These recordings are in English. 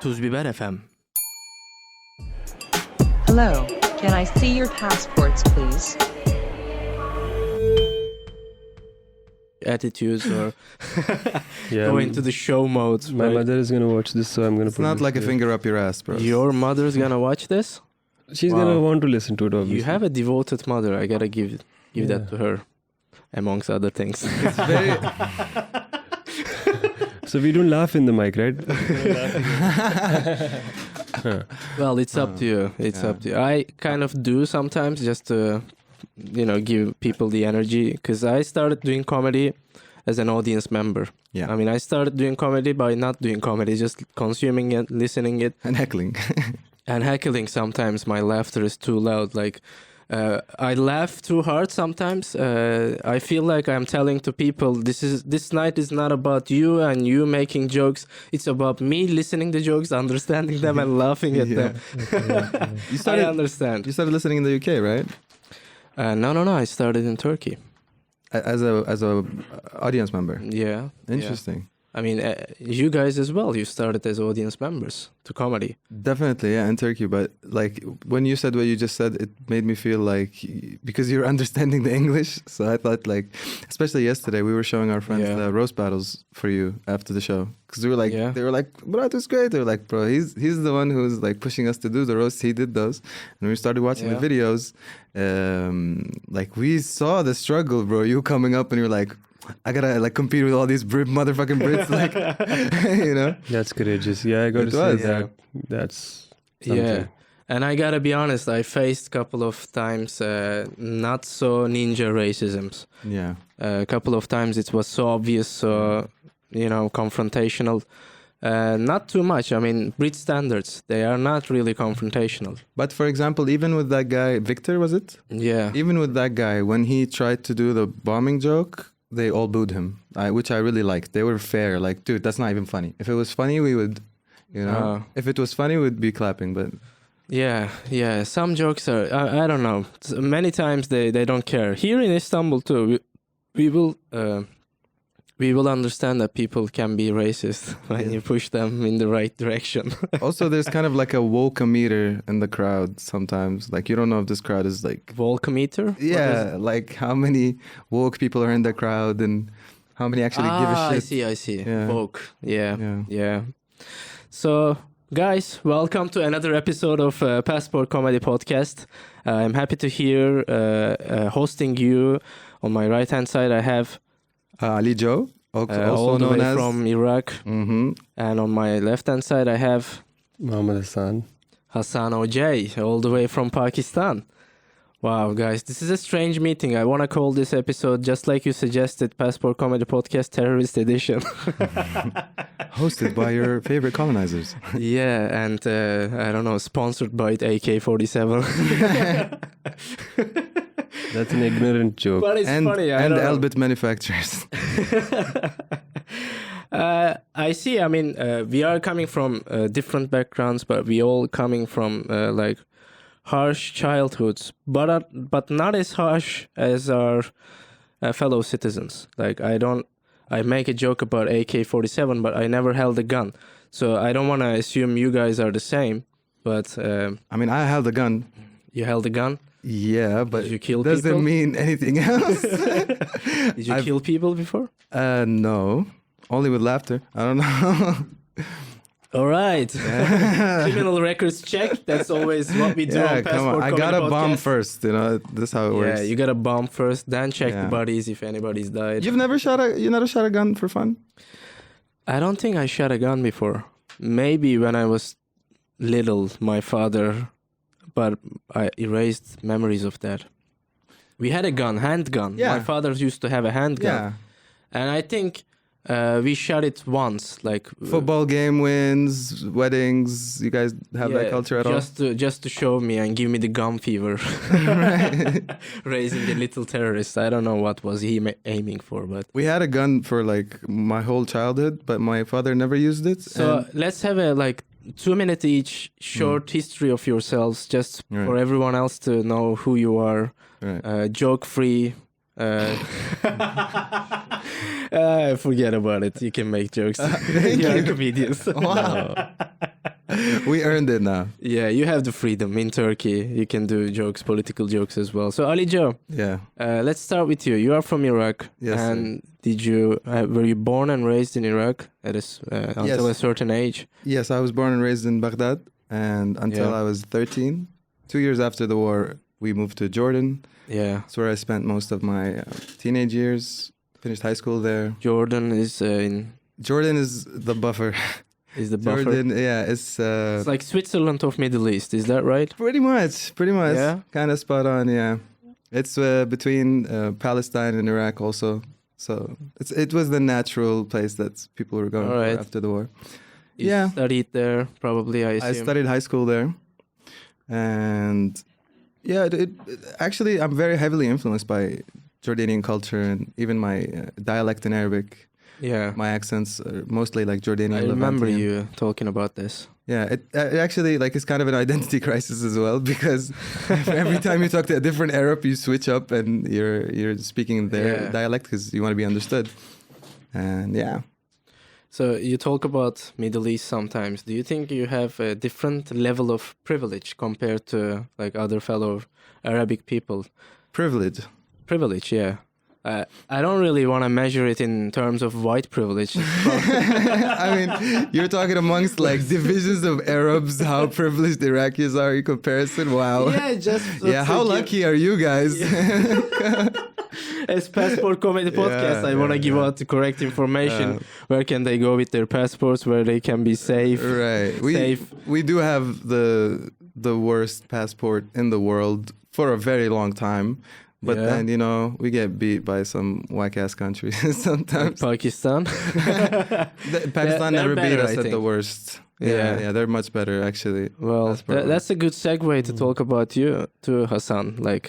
Tuz Biber FM. Hello, can I see your passports, please? Attitudes or Yeah, go into the show mode. my right? mother is gonna watch this, so I'm gonna. It's put not this like a here. finger up your ass, bro. Your mother's gonna watch this? She's Wow. gonna want to listen to it. Obviously. You have a devoted mother. I gotta give Yeah. that to her, amongst other things. It's very. So we don't laugh in the mic, right? Huh. Well, it's up to you. It's Yeah. up to you. I kind of do sometimes just to, give people the energy. Because I started doing comedy as an audience member. Yeah. I mean, I started doing comedy by not doing comedy, just consuming it, listening it, And heckling. and heckling. Sometimes my laughter is too loud. Like, I laugh too hard sometimes. I feel like I'm telling to people, this night is not about you and you making jokes. It's about me listening to jokes, understanding them, and laughing at them. You I started. understand. You started listening in the UK, right? No. I started in Turkey. As a audience member. Yeah. Interesting. Yeah. I mean, you guys as well. You started as audience members to comedy. Definitely, yeah, in Turkey. But like when you said what you just said, it made me feel like because you're understanding the English. So I thought like, especially yesterday, we were showing our friends Yeah. the roast battles for you after the show because we were like, Yeah. they were like, bro, it was great. They were like, bro, he's the one who's like pushing us to do the roast. He did those, and we started watching the videos. Like we saw the struggle, bro. You coming up and you're like, I gotta like compete with all these motherfucking Brits, like, That's courageous. Yeah, I got to It say was. that. That's something. Yeah. And I gotta be honest, I faced a couple of times not so ninja racisms. Yeah. A couple of times it was so obvious, so, confrontational. Not too much. I mean, Brit standards, they are not really confrontational. But for example, even with that guy, Victor, was it? Yeah. Even with that guy, when he tried to do the bombing joke, they all booed him, which I really liked. They were fair. Like, dude, that's not even funny. If it was funny, we would, if it was funny, we'd be clapping. But Yeah. Some jokes are, I don't know. Many times they don't care. Here in Istanbul too, we will understand that people can be racist when you push them in the right direction. also, there's kind of like a woke meter in the crowd sometimes. Like, you don't know if this crowd is like, Volcometer? yeah, like how many woke people are in the crowd and how many actually give a shit. I see. Yeah. Vogue. Yeah. Yeah. So, guys, welcome to another episode of Passport Comedy Podcast. I'm happy to hear hosting you. On my right-hand side, I have Ali Joe, also all the known way as from Iraq. Mhm. And on my left-hand side, I have Muhammad Hassan. Hassan OJ, all the way from Pakistan. Wow, guys, this is a strange meeting. I want to call this episode, just like you suggested, Passport Comedy Podcast Terrorist Edition. hosted by your favorite colonizers. Yeah, and I don't know, sponsored by AK-47. That's an ignorant joke. But it's and funny. I and don't know. Elbit manufacturers. I see. I mean, we are coming from different backgrounds, but we all coming from like harsh childhoods, but not as harsh as our fellow citizens. Like I make a joke about AK-47, but I never held a gun, so I don't want to assume you guys are the same. But I mean, I held a gun. you held a gun. Yeah, but Did you kill doesn't people? mean anything else. Did you kill people before? No, only with laughter. I don't know. All right. Criminal records check. That's always what we do on yeah, Passport come on. I Comedy got a bomb Podcast. first. This is how it Yeah, works. you got a bomb first, then check the Yeah. bodies if anybody's died. You never shot a gun for fun? I don't think I shot a gun before. Maybe when I was little, my father, but I erased memories of that. We had a gun, handgun. Yeah. My father used to have a handgun. Yeah. And I think we shot it once, like Football game wins, weddings. You guys have that culture at all? just to show me and give me the gun fever. Raising the little terrorist. I don't know what was he aiming for, but We had a gun for like my whole childhood, but my father never used it. so and- let's have a 2-minute each short history of yourselves, just Right. for everyone else to know who you are. Right. Joke free. Forget about it. You can make jokes. You're you. comedians. Wow. We earned it now. Yeah, you have the freedom in Turkey. You can do jokes, political jokes as well. So Ali Joe, Yeah. let's start with you. You are from Iraq, Yes, sir. and were you born and raised in Iraq until Yes. a certain age? Yes, I was born and raised in Baghdad, and until Yeah. I was 13, 2 years after the war, we moved to Jordan. Yeah, It's where I spent most of my teenage years. Finished high school there. Jordan is Jordan is the buffer. the buffer. Jordan, yeah, it's It's like Switzerland of Middle East. Is that right? pretty much. Yeah? Kind of spot on, yeah. It's between Palestine and Iraq also. So it was the natural place that people were going All for right. after the war. You Yeah. studied there, probably. I assume. I studied high school there. And yeah, actually, I'm very heavily influenced by Jordanian culture and even my dialect in Arabic. Yeah, My accents are mostly like Jordanian. I remember Levantian. you talking about this. Yeah, it actually like it's kind of an identity crisis as well because every time you talk to a different Arab, you switch up and you're speaking their Yeah. dialect because you want to be understood. And yeah, So you talk about Middle East sometimes. Do you think you have a different level of privilege compared to like other fellow Arabic people? privilege. Privilege, yeah. I don't really want to measure it in terms of white privilege. I mean, you're talking amongst like divisions of Arabs, how privileged Iraqis are in comparison. Wow. Yeah, just Yeah, how lucky are you guys? As Passport Comedy Podcast, I want to give out the correct information. Where can they go with their passports? Where they can be safe? Right. Safe. We do have the worst passport in the world for a very long time. But Yeah. then, we get beat by some whack-ass countries sometimes. Pakistan. Pakistan they're never beat better, us I at think. the worst. Yeah. Yeah, they're much better, actually. Well, That's probably- that's a good segue to talk about you too, Hassan. Like,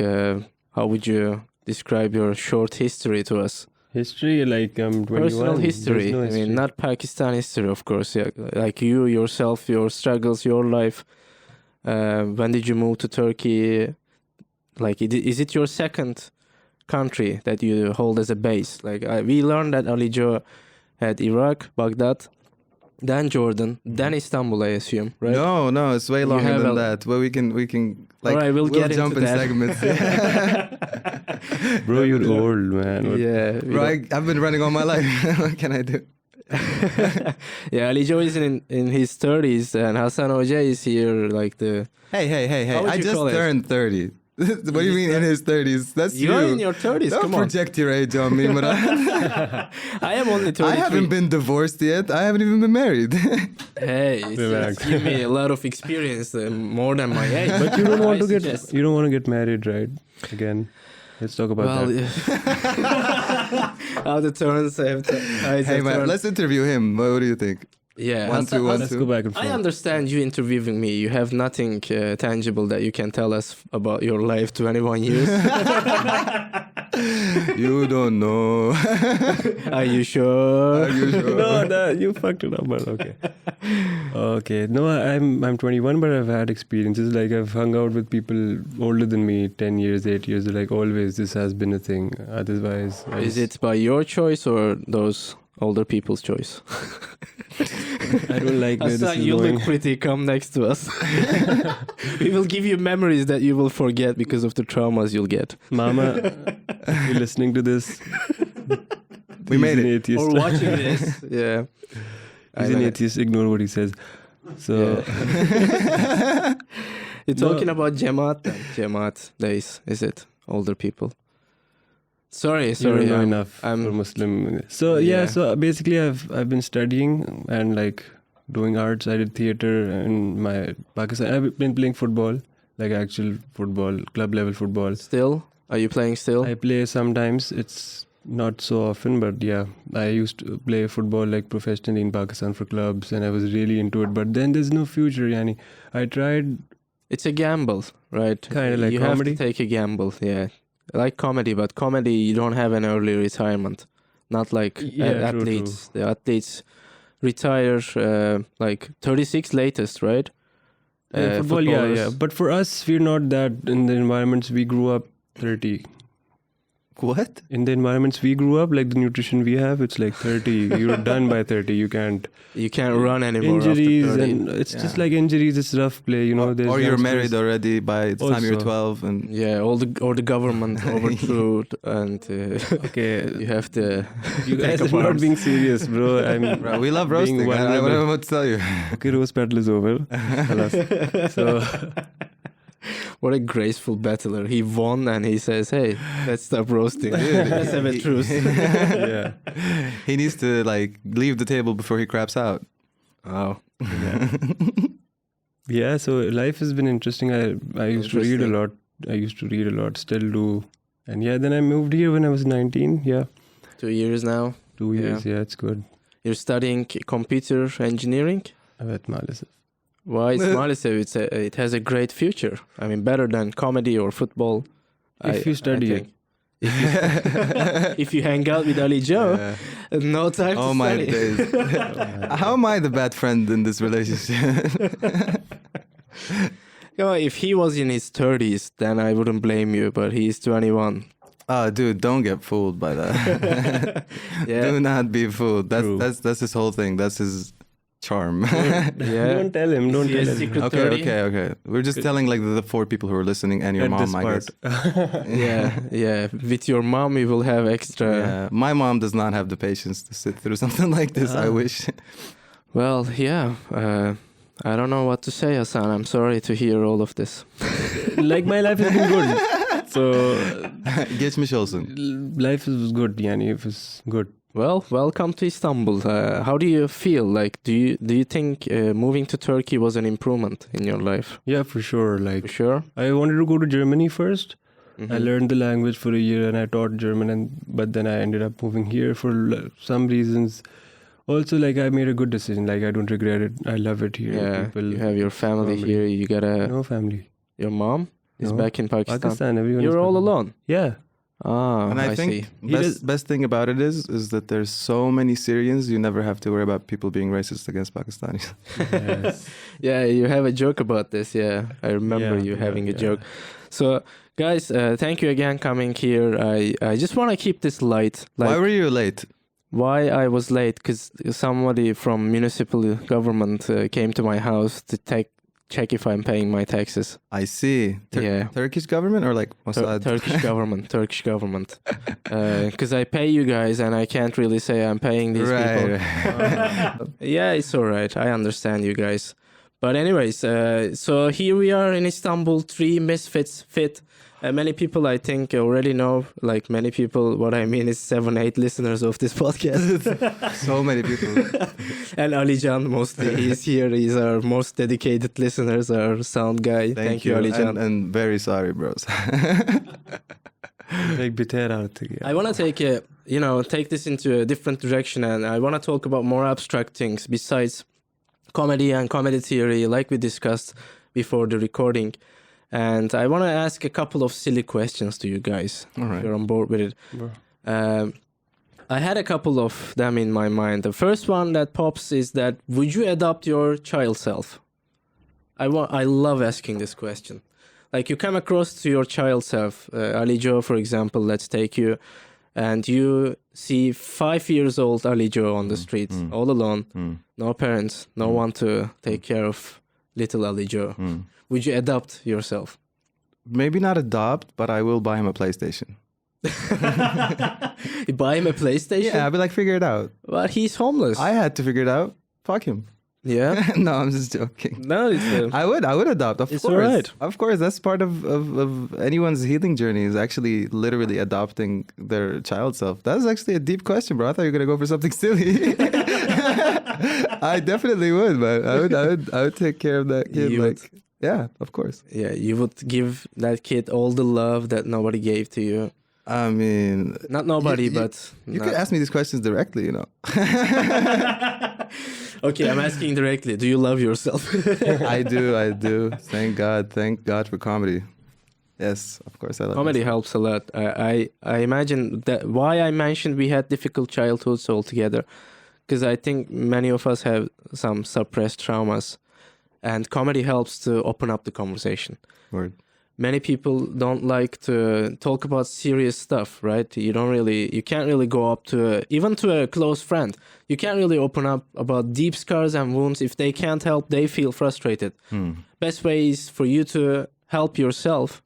how would you describe your short history to us? History, like I'm 21. Personal There's history. no I history. mean, not Pakistan history, of course. Yeah, like you yourself, your struggles, your life. When did you move to Turkey? Like, is it your second country that you hold as a base? Like, we learned that Ali Joe had Iraq, Baghdad, then Jordan, then Istanbul, I assume, right? No, it's way longer have than a- that. Well, we can like All right, we'll get jump into in that. segments. Bro, you're old, man. What- Yeah. we Bro, don't- I've been running all my life. What can I do? Yeah, Ali Joe is in his 30s, and Hassan OJ is here, like the. Hey! How would I you just call it? turned 30. What do you mean in his 30s? That's You're you. in your 30s. Don't Come on. project your age on me, Murad. I am only 33. I haven't been divorced yet. I haven't even been married. Hey, it's Relax. give me a lot of experience, more than my age. But you don't want I to get suggest- you don't want to get married, right? Again, let's talk about Well, that. how the turns have. Hey man, let's interview him. What do you think? Yeah, One, Hassan- two, one, Let's two. go back and I forth. understand you interviewing me. You have nothing tangible that you can tell us about your life 21 years. You don't know. Are you sure? Are you sure? No, you fucked it up, but okay. Okay, no, I'm 21, but I've had experiences. Like I've hung out with people older than me, 10 years, 8 years. Like always, this has been a thing. Otherwise, Is it by your choice or those older people's choice? I don't like where this Hassan, is you going. look pretty. Come next to us. We will give you memories that you will forget because of the traumas you'll get. Mama, if you're listening to this. We made he's an it. atheist. Or watching this. Yeah. He's an atheist. Ignore what he says. So You're talking about Jamaat then? Jamaat days, is it? Older people. Sorry. you don't know I'm- enough for Muslim. So Yeah. so basically I've been studying and like doing arts. I did theater in my Pakistan. I've been playing football, like actual football, club level football. Still? Are you playing still? I play sometimes. It's not so often, but yeah, I used to play football like professionally in Pakistan for clubs, and I was really into it. But then there's no future, yani. I tried. It's a gamble, right? Kinda like you comedy? have to take a gamble, yeah. Like comedy, but comedy you don't have an early retirement. Not like Yeah, true, athletes. The athletes retire like 36 latest, right? Football, yeah. footballers. But for us, we're not that in the environments we grew up 30. What? In the environments we grew up, like the nutrition we have, it's like 30. You're done by 30. You can't run anymore. injuries after 30. and it's just like injuries. It's rough play, you know. Or you're youngsters- married already by the time you're Also. 12, and Yeah, all the government overthrew and Okay, you have to. you guys take up are not arms. being serious, bro. I'm bro, we love being roasting. I vulnerable. don't know what to tell you. Okay, roast battle is over. Khalas. So What a graceful battler. He won and he says, "Hey, let's stop roasting. Let's have a truce." yeah. He needs to like leave the table before he craps out. Oh, Yeah, so life has been interesting. I used to read a Interesting. lot. I used to read a lot, still do. And yeah, then I moved here when I was 19. Yeah, 2 years now. 2 Yeah. years. Yeah, it's good. You're studying computer engineering. Evet maalesef. Why it's maalesef, it has a great future. I mean, better than comedy or football. If you study it. If you hang out with Ali Joe, Yeah. no time Oh to my study. days. How am I the bad friend in this relationship? You know, if he was in his 30s, then I wouldn't blame you, but he's 21. Oh, dude, don't get fooled by that. Yeah. Do not be fooled. True. That's his whole thing. That's his charm. Yeah. Don't tell him. Don't Is he a tell him. secret Okay, 30? okay. We're just telling like the 4 people who are listening and your At mom, this I part. guess. Yeah. With your mom, you will have extra. Yeah. My mom does not have the patience to sit through something like this. I wish. Well, yeah. I don't know what to say, Hassan. I'm sorry to hear all of this. Like my life has been good. So Geçmiş olsun. life was good. Yani it was good. Well, welcome to Istanbul. How do you feel? Like, do you think moving to Turkey was an improvement in your life? Yeah, for sure. For Like sure. I wanted to go to Germany first. Mhm. I learned the language for a year and I taught German, but then I ended up moving here for some reasons. Also, like I made a good decision. Like I don't regret it. I love it here. Yeah, People, you have your family family. here. You got no family. your mom is No. back in Pakistan. Pakistan. Everyone. You're is all Pakistan. alone. Yeah. Ah, And I think see. He does- best thing about it is that there's so many Syrians, you never have to worry about people being racist against Pakistanis. Yes. Yeah, you have a joke about this. Yeah, I remember you having a joke. So, guys, thank you again coming here. I just want to keep this light. Like, Why were you late? why I was late? Because somebody from municipal government came to my house to check if I'm paying my taxes. I see. Yeah. Turkish government or like Mossad? Turkish government. Because I pay you guys and I can't really say I'm paying these people. Right. Yeah, it's all right. I understand you guys. But anyways, so here we are in Istanbul, 3 misfits fit. Many people, I think, already know, like many people, what I mean is 7, 8 listeners of this podcast. So many people. And Ali Can, mostly, he's here. He's our most dedicated listeners, our sound guy. Thank you, Ali Can. And very sorry, bros. Like bitter artık. I want to take this into a different direction, and I want to talk about more abstract things besides comedy and comedy theory, like we discussed before the recording. And I want to ask a couple of silly questions to you guys. All If right. you're on board with it. Bro. I had a couple of them in my mind. The first one that pops is that would you adopt your child self? I love asking this question. Like you come across to your child self, Ali Joe, for example, let's take you, and you see 5 years old Ali Joe on the street, all alone, no parents, no one to take care of little Ali Joe. Would you adopt yourself? Maybe not adopt, but I will buy him a PlayStation. You buy him a PlayStation? Yeah, I'll be like, figure it out. But he's homeless. I had to figure it out. Fuck him. Yeah? No, I'm just joking. No, it's I would adopt, of It's course. alright. Of course, that's part of anyone's healing journey is actually literally adopting their child self. That's actually a deep question, bro. I thought you were gonna go for something silly. I definitely would, man. I would take care of that kid. You would. Yeah, of course. Yeah, you would give that kid all the love that nobody gave to you. I mean, Not nobody, You- but... you could ask me these questions directly, you know. Okay, I'm asking directly. Do you love yourself? I do. Thank God for comedy. Yes, of course I love Comedy myself. helps a lot. I imagine that why I mentioned we had difficult childhoods altogether, because I think many of us have some suppressed traumas, and comedy helps to open up the conversation. Word. many people don't like to talk about serious stuff, right? You can't really go up to even to a close friend. You can't really open up about deep scars and wounds. If they can't help, they feel frustrated. Best way is for you to help yourself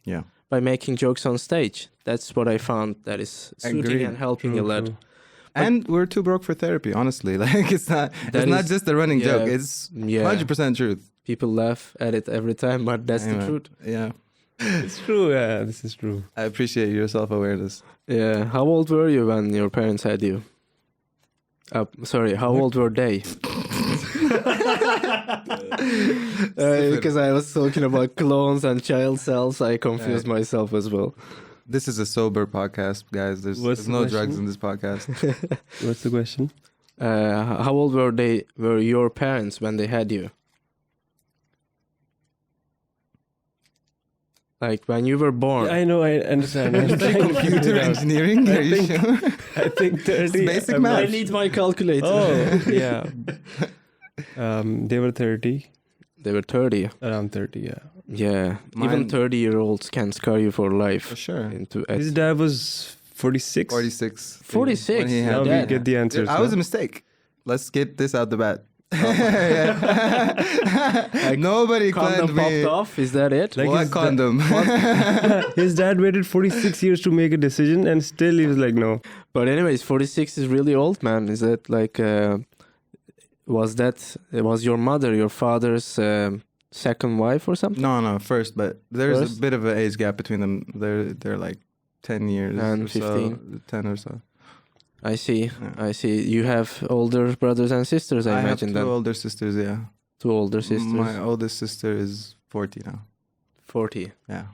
by making jokes on stage. That's what I found that is soothing and helping a lot. And we're too broke for therapy, honestly. Like it's not just a running joke. It's 100% truth. People laugh at it every time, but that's the truth. Yeah. It's true. Yeah, this is true. I appreciate your self-awareness. Yeah. How old were you when your parents had you? How old were they? Because I was talking about clones and child cells, I confused myself as well. This is a sober podcast, guys. There's no drugs in this podcast. What's the question? How old were your parents when they had you? Like when you were born. Yeah, I know, I understand. I'm trying to figure Computer it out. engineering? Are you sure? I think 30. Basic I'm math. I need my calculator. Oh, yeah. They were 30. They were 30. Around 30, yeah. Yeah. Even 30-year-olds can scar you for life. For sure. His dad was 46. 46. 46. When he had Now we Dad. get the answers. I was a mistake. Let's get this out the bat. Nobody Condom planned me. popped off. Is that it? Like What his condom? His dad waited 46 years to make a decision, and still he was like, no. But anyways, 46 is really old, man. Is that like... was your mother your father's second wife or something? No, first. But there's First? a bit of an age gap between them. They're like 10 years And or 15. so, 10 or so. I see. Yeah. I see. You have older brothers and sisters, I have imagine. two Then older sisters. Yeah, 2 older sisters. My oldest sister is 40 now. 40. Yeah.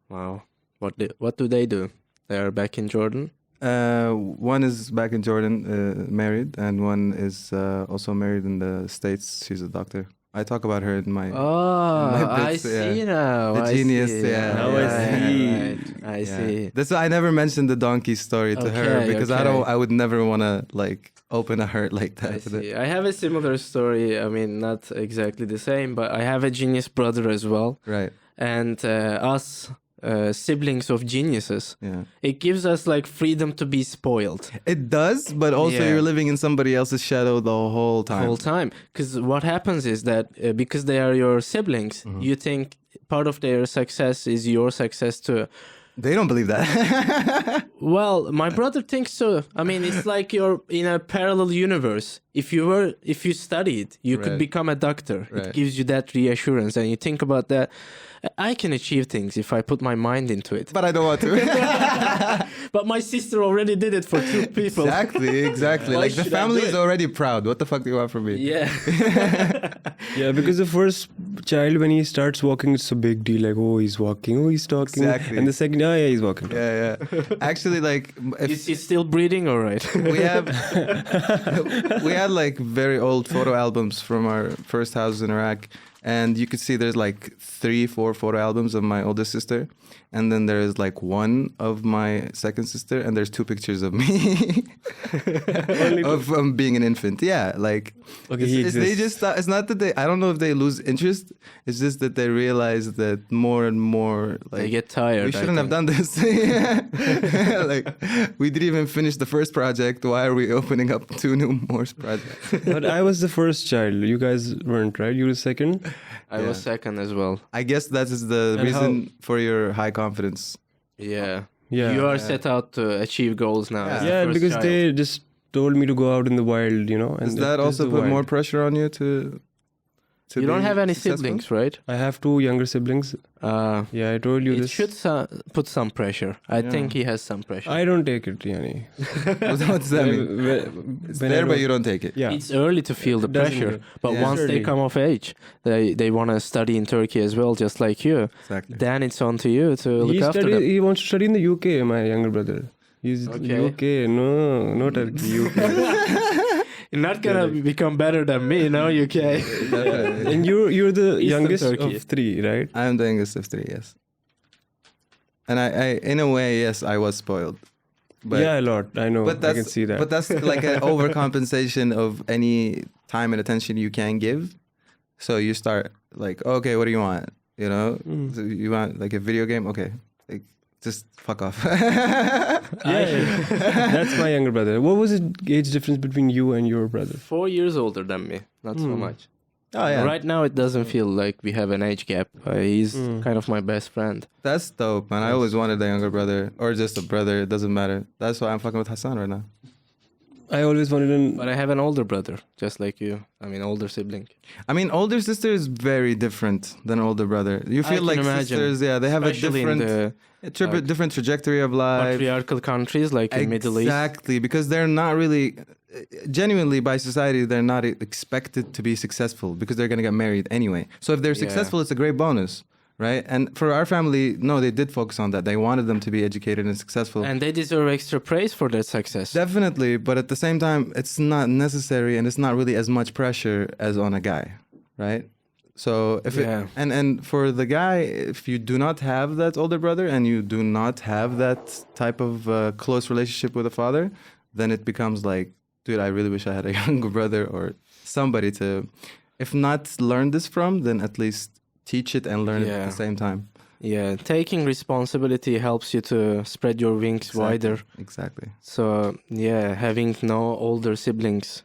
Wow. What do they do? They are back in Jordan. One is back in Jordan, married, and one is also married in the States. She's a doctor. I talk about her in my. I bits, see now. The I genius, see. yeah. Now I see. Right. I see. That's why I never mentioned the donkey story to her Okay, because okay. I would never want to like open a hurt like that. I see. I have a similar story. I mean, not exactly the same, but I have a genius brother as well. Right. And us siblings of geniuses, Yeah. it gives us like freedom to be spoiled It does, but also Yeah. you're living in somebody else's shadow the whole the time. whole time. Because what happens is that because they are your siblings, you think part of their success is your success too. They don't believe that. Well, my brother thinks so. I mean, it's like you're in a parallel universe. If you studied, you could Right. become a doctor. Right. It gives you that reassurance, and you think about that. I can achieve things if I put my mind into it. But I don't want to. But my sister already did it for 2 people. Exactly. Why Like the should I family do is it? already proud. What the fuck do you want from me? Yeah. Yeah, because the first child, when he starts walking, it's a big deal. Like, oh, he's walking, oh, he's talking. Exactly. And the second, oh, yeah, he's walking. Yeah. Actually, like Is he still breathing? All right. we had like very old photo albums from our first house in Iraq, and you could see there's like 3-4 photo albums of my older sister, and then there is like one of my second sister, and there's 2 pictures of me of being an infant. Yeah, like Okay, he they exists. just it's not that they, I don't know if they lose interest. It's just that they realize that more and more like They get tired. we I shouldn't have think. done this. Like we didn't even finish the first project. Why are we opening up 2 new more projects? But I was the first child. You guys weren't, right? You were second? I was second as well. I guess that is the And reason for your high confidence. Yeah. Yeah. You are set out to achieve goals now. Yeah. as the Yeah, first because child. they just told me to go out in the wild, you know. Does And that it is also the put more wild. pressure on you to You don't be have any successful? siblings, right? I have 2 younger siblings. Yeah, I told you It this. should put some pressure. I Yeah. think he has some pressure. I don't take it, Yani. What does that mean? It's there, but you don't take it. Yeah. It's early to feel the It doesn't pressure, do. but Yeah. once they Early. come of age, they want to study in Turkey as well, just like you. Exactly. Then it's on to you to look after them. He wants to study in the UK, my younger brother. He's Okay. UK. No Turkey, UK. You're not gonna become better than me, no, UK. Definitely. And you're the Eastern youngest Turkey. of 3, right? I am the youngest of 3, yes. And I in a way, yes, I was spoiled. But, Yeah, a lot. I know. but I that's can see that. But that's like an overcompensation of any time and attention you can give. So you start like, okay, what do you want? You know, So you want like a video game? Okay, like, just fuck off. Yeah, that's my younger brother. What was the age difference between you and your brother? 4 years older than me, not so much. Oh yeah, Right now, it doesn't feel like we have an age gap. He's kind of my best friend. that's dope, man. I always wanted a younger brother or just a brother. It doesn't matter. That's why I'm fucking with Hassan right now. I always wanted an. But I have an older brother, just like you. I mean, older sibling. I mean, older sister is very different than older brother. You I feel can like imagine. sisters, yeah, they have Especially a in different, the different trajectory of life. patriarchal countries like in Middle East. Exactly, because they're not really, genuinely by society, they're not expected to be successful because they're gonna get married anyway. So if they're Yeah. successful, it's a great bonus, right? And for our family, no, they did focus on that. They wanted them to be educated and successful. And they deserve extra praise for their success. Definitely, but at the same time, it's not necessary and it's not really as much pressure as on a guy, right? So if Yeah. it, and for the guy, if you do not have that older brother and you do not have that type of close relationship with a father, then it becomes like, dude, I really wish I had a younger brother or somebody to, if not learn this from, then at least teach it and learn it at Yeah. the same time. Yeah, taking responsibility helps you to spread your wings wider. Exactly. So yeah, having no older siblings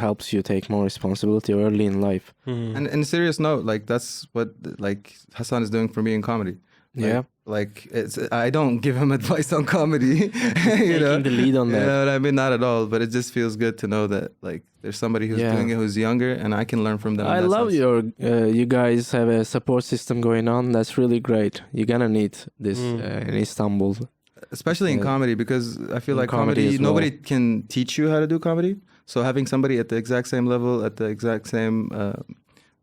helps you take more responsibility early in life. And in a serious note, like that's what like Hassan is doing for me in comedy. Like, Yeah. Like it's, I don't give him advice on comedy. You know, Taking the lead on You that. know what I mean? Not at all. But it just feels good to know that like there's somebody who's Yeah. doing it who's younger, and I can learn from them. in I that love sense. you guys have a support system going on. That's really great. You're gonna need this in Istanbul. Especially in Yeah. comedy, because I feel In like comedy comedy, as well. nobody can teach you how to do comedy. So having somebody at the exact same level, at the exact same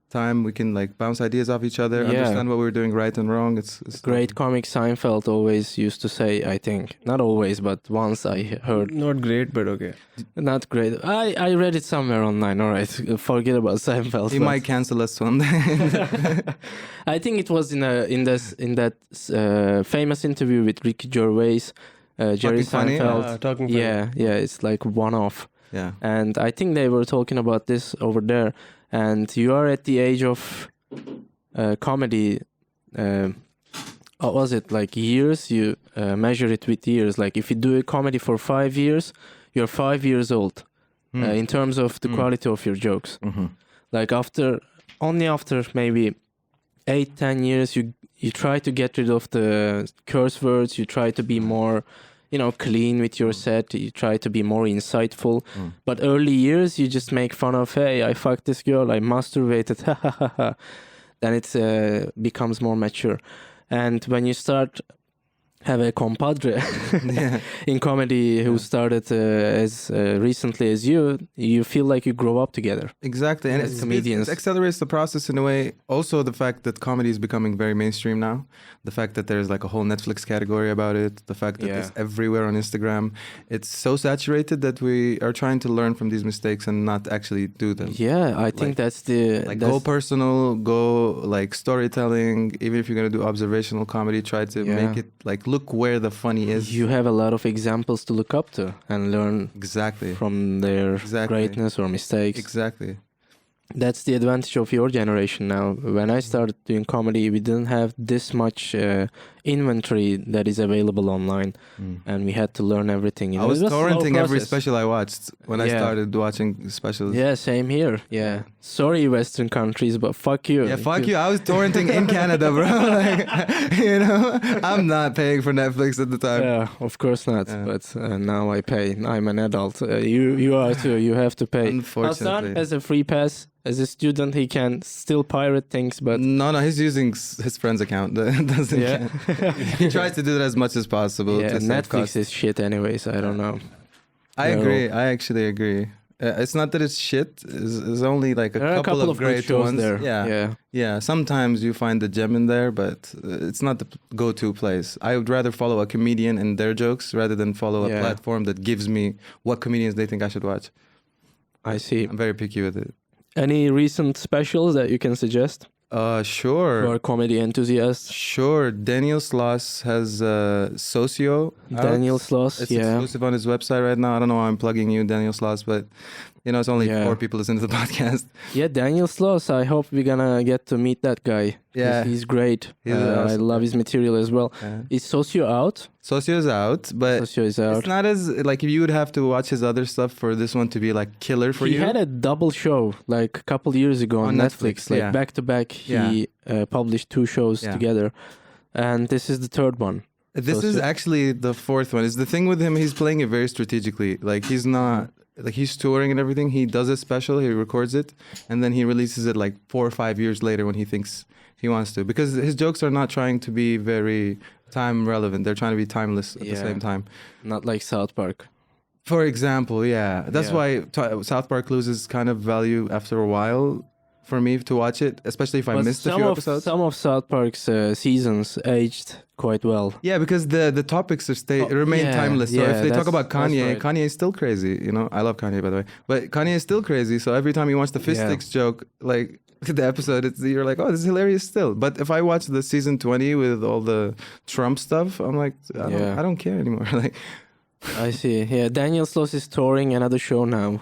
time, we can like bounce ideas off each other, Yeah. understand what we're doing right and wrong. It's Great comic Seinfeld always used to say, I think, not always, but once I heard, Not great, but okay. not great. I read it somewhere online. All right, forget about Seinfeld. He but- might cancel us one day. I think it was in that famous interview with Ricky Gervais, Jerry Fucking funny? Seinfeld. Talking. Yeah, it's like one off. Yeah. And I think they were talking about this over there. And you are at the age of comedy. What was it, like years? You measure it with years. Like if you do a comedy for 5 years, you're 5 years old in terms of the quality of your jokes. Mm-hmm. Like only after maybe 8-10 years, you try to get rid of the curse words. You try to be more, clean with your set. You try to be more insightful. But early years, you just make fun of, hey, I fucked this girl, I masturbated, ha ha ha ha. Then it becomes more mature. And when you start have a compadre in comedy who started as recently as you feel like you grow up together. Exactly, and As it comedians. accelerates the process in a way. Also, the fact that comedy is becoming very mainstream now, the fact that there's like a whole Netflix category about it, the fact that it's everywhere on Instagram, it's so saturated that we are trying to learn from these mistakes and not actually do them. Yeah, I think that's the Like that's, go personal, go like storytelling. Even if you're gonna do observational comedy, try to make it like look where the funny is. you have a lot of examples to look up to and learn Exactly. from their greatness or mistakes. Exactly. That's the advantage of your generation now. When I started doing comedy, we didn't have this much inventory that is available online, and we had to learn everything. I was It a slow torrenting every process. special I watched when I started watching specials. Yeah, same here. Yeah. Sorry, Western countries, but fuck you. Yeah, fuck you. I was torrenting in Canada, bro. Like, I'm not paying for Netflix at the time. Yeah, of course not. Yeah. But now I pay. I'm an adult. You are too. You have to pay. Unfortunately. Hassan has a free pass. As a student, he can still pirate things, but No, he's using his friend's account. Doesn't yeah, he tries to do that as much as possible. yeah. to save Netflix costs. is shit, anyways. I don't know. I No. agree. I actually agree. It's not that it's shit. It's only like There are a couple of good great shows ones. there. Yeah. Yeah. Sometimes you find the gem in there, but it's not the go-to place. I would rather follow a comedian and their jokes rather than follow a Yeah. platform that gives me what comedians they think I should watch. I see. I'm very picky with it. Any recent specials that you can suggest Sure. for comedy enthusiasts? Sure. Daniel Sloss has Socio. out. Daniel Sloss, It's yeah. exclusive on his website right now. I don't know why I'm plugging you, Daniel Sloss, but You know, it's only Yeah. 4 people listen to the podcast. Yeah, Daniel Sloss. I hope we're gonna get to meet that guy. Yeah. He's great. He's I awesome. love his material as well. Yeah. Is Socio out? Socio is out, but Socio is out. it's not as like if you would have to watch his other stuff for this one to be like killer for He you. had a double show like a couple years ago on, On Netflix. Netflix, Like yeah. back to back, he published 2 shows Yeah. together, and this is the third one. This is Socio. actually the 4th one. Is the thing with him, he's playing it very strategically. Like he's not like he's touring and everything. He does a special, he records it, and then he releases it like 4 or 5 years later when he thinks he wants to. Because his jokes are not trying to be very time relevant. They're trying to be timeless at the Yeah. same time. Not like South Park. For example, yeah. That's Yeah. why South Park loses kind of value after a while for me to watch it, especially if I But missed a some few of episodes. some of South Park's seasons aged quite well. Yeah, because the topics remain yeah, timeless. So yeah, if they talk that's- about Kanye, that's right. Kanye is still crazy. You know, I love Kanye by the way, but Kanye is still crazy. So every time you watch the fist Yeah. sticks joke, like the episode, you're like, oh, this is hilarious still. But if I watch the season 20 with all the Trump stuff, I'm like, Yeah. I don't care anymore. Like, I see. Yeah, Daniel Sloss is touring another show now.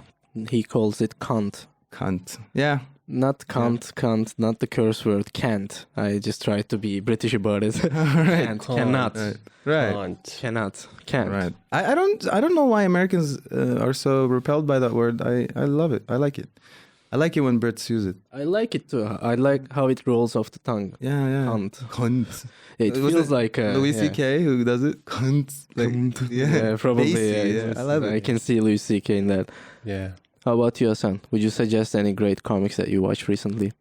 He calls it Cunt. cunt. Yeah, Not cunt, cunt, not the curse word, can't. I just try to be British about it. right, Can't, cannot, right. cannot, can't. Right. I don't know why Americans are so repelled by that word. I love it. I like it. I like it when Brits use it. I like it too. I like how it rolls off the tongue. Yeah, yeah. Cunt. Cunt. It Was feels it like Louis yeah. C.K. who does it. Cunt. Like, yeah. Yeah, probably. Bassy, Yeah, I love it. I can see Louis C.K. in that. Yeah. How about you, Hassan? Would you suggest any great comics that you watched recently?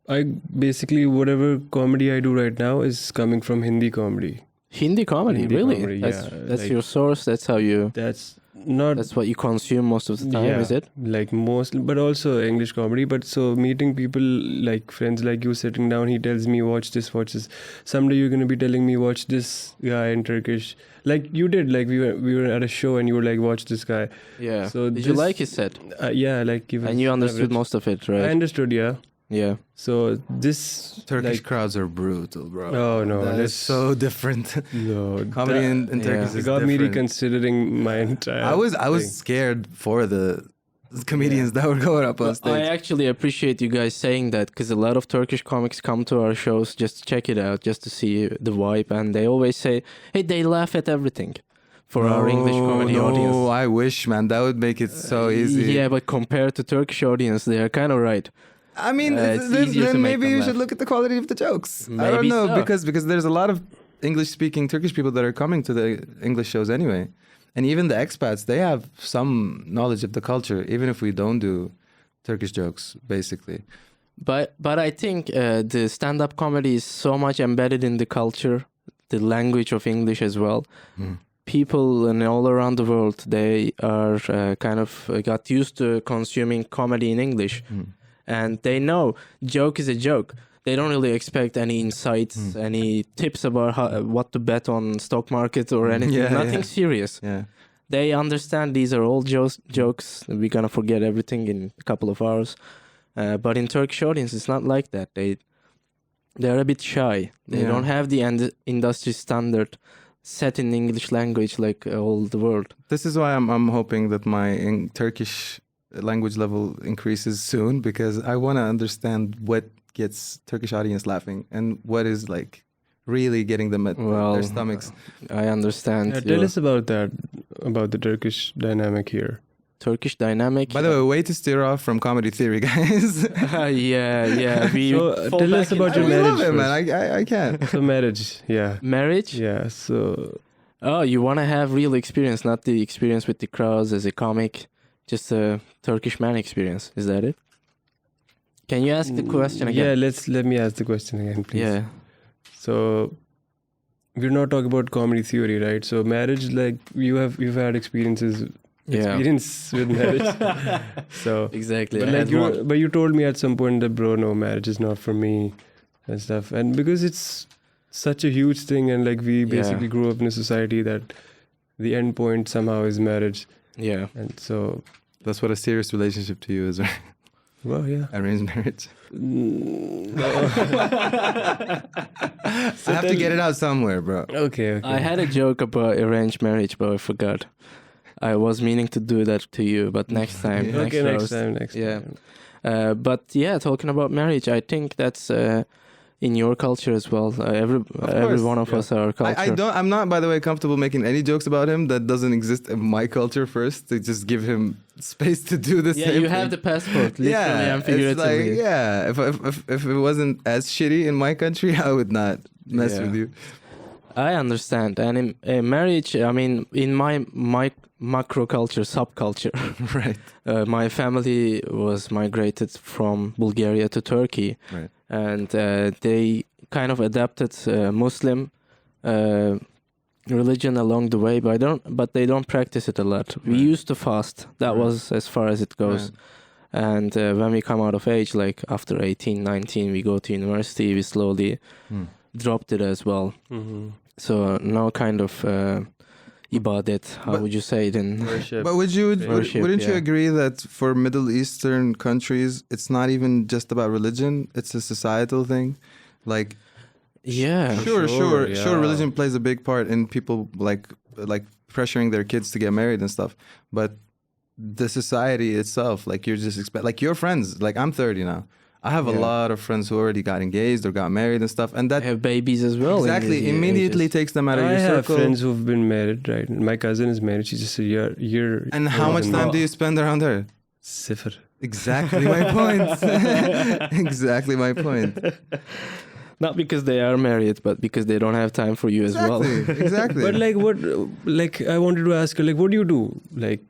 I basically, whatever comedy I do right now is coming from Hindi comedy. Hindi comedy, Hindi really? comedy, that's yeah, that's like- your source. That's how you. That's not That's what you consume most of the time, yeah, is it? like most, but also English comedy. But so meeting people like friends like you sitting down, he tells me watch this. Someday you're gonna be telling me watch this guy in Turkish, like you did. Like we were at a show and you were like watch this guy. Yeah. So Did you this- like his set? Yeah, like he was And you understood average. most of it, right? I understood, yeah. Yeah. So this Turkish like, crowds are brutal, bro. Oh, no, That is that's- so different. no, Comedy that- in yeah. Turkish it is got me different. reconsidering my entire. I was thing. scared for the comedians that were going up on I stage. actually appreciate you guys saying that because a lot of Turkish comics come to our shows just to check it out, just to see the vibe, and they always say, "Hey, they laugh at everything." For our English comedy audience. No, I wish, man. That would make it so easy. Yeah, but compared to Turkish audience, they are kind of right. I mean, it's then, easier to then make maybe them you laugh. should look at the quality of the jokes. I Maybe don't know so. because there's a lot of English-speaking Turkish people that are coming to the English shows anyway, and even the expats, they have some knowledge of the culture, even if we don't do Turkish jokes, basically. But I think the stand-up comedy is so much embedded in the culture, the language of English as well. People and all around the world, they are kind of got used to consuming comedy in English, and they know joke is a joke. They don't really expect any insights, any tips about what to bet on stock market or anything. Yeah, Nothing yeah. serious. Yeah. They understand these are all jokes. We're gonna forget everything in a couple of hours. But in Turkish audience, it's not like that. They're a bit shy. They Yeah. don't have the industry standard set in English language like all the world. This is why I'm hoping that my Turkish language level increases soon, because I want to understand what gets Turkish audience laughing and what is like really getting them at their stomachs. I understand. Yeah, tell your us about that, about the Turkish dynamic here. Turkish dynamic. By the way to steer off from comedy theory, guys. yeah. We So, fall tell back us about into your we marriage love it, man. first. I can't. So marriage, yeah, marriage. yeah. So Oh, you want to have real experience, not the experience with the crowds as a comic, just a Turkish man experience. Is that it? Can you ask the question yeah, again? let me ask the question again, please. Yeah. So we're not talking about comedy theory, right? So marriage, like you've had experience with marriage. So Exactly. but I like had one. but you told me at some point that bro, no, marriage is not for me and stuff. And because it's such a huge thing, and like we basically grew up in a society that the end point somehow is marriage. Yeah. And so That's what a serious relationship to you is, right? well, yeah. Arranged marriage. Mm, I have to get it out somewhere, bro. okay. I had a joke about arranged marriage, but I forgot. I was meaning to do that to you, but next time. Yeah. Okay, next roast. time. Next Yeah. time. But yeah, talking about marriage, I think that's in your culture as well. Every course, one of yeah. us are culture. I'm not, by the way, comfortable making any jokes about him that doesn't exist in my culture first, to just give him space to do the Yeah, same you have thing. the passport, literally and it's like, figuratively. yeah, if it wasn't as shitty in my country, I would not mess Yeah. with you. I understand. And in marriage, I mean, in my macro culture, subculture, Right. my family was migrated from Bulgaria to Turkey. Right. And they kind of adapted Muslim religion along the way, but they don't practice it a lot. We Right. used to fast. That Right. was as far as it goes. Right. And when we come out of age, like after 18, 19, we go to university, we slowly dropped it as well. Mm-hmm. So no kind of ibadet, how But- would you say it in? Worship. But wouldn't you yeah. agree that for Middle Eastern countries, it's not even just about religion; it's a societal thing? Like, Yeah. Sure, yeah. religion plays a big part in people like pressuring their kids to get married and stuff. But the society itself, like you're just like your friends. Like I'm 30 now. I have a Yeah. lot of friends who already got engaged or got married and stuff, and They that have babies as well. in exactly these immediately ages. takes them out of I your have circle. friends who've been married, right? My cousin is married. She's just a year. And how older much than time me. do you spend around her? Sifr. Exactly my point. Exactly my point. Not because they are married, but because they don't have time for you as well. Exactly. But like, what? Like, I wanted to ask her, like, what do you do? Like,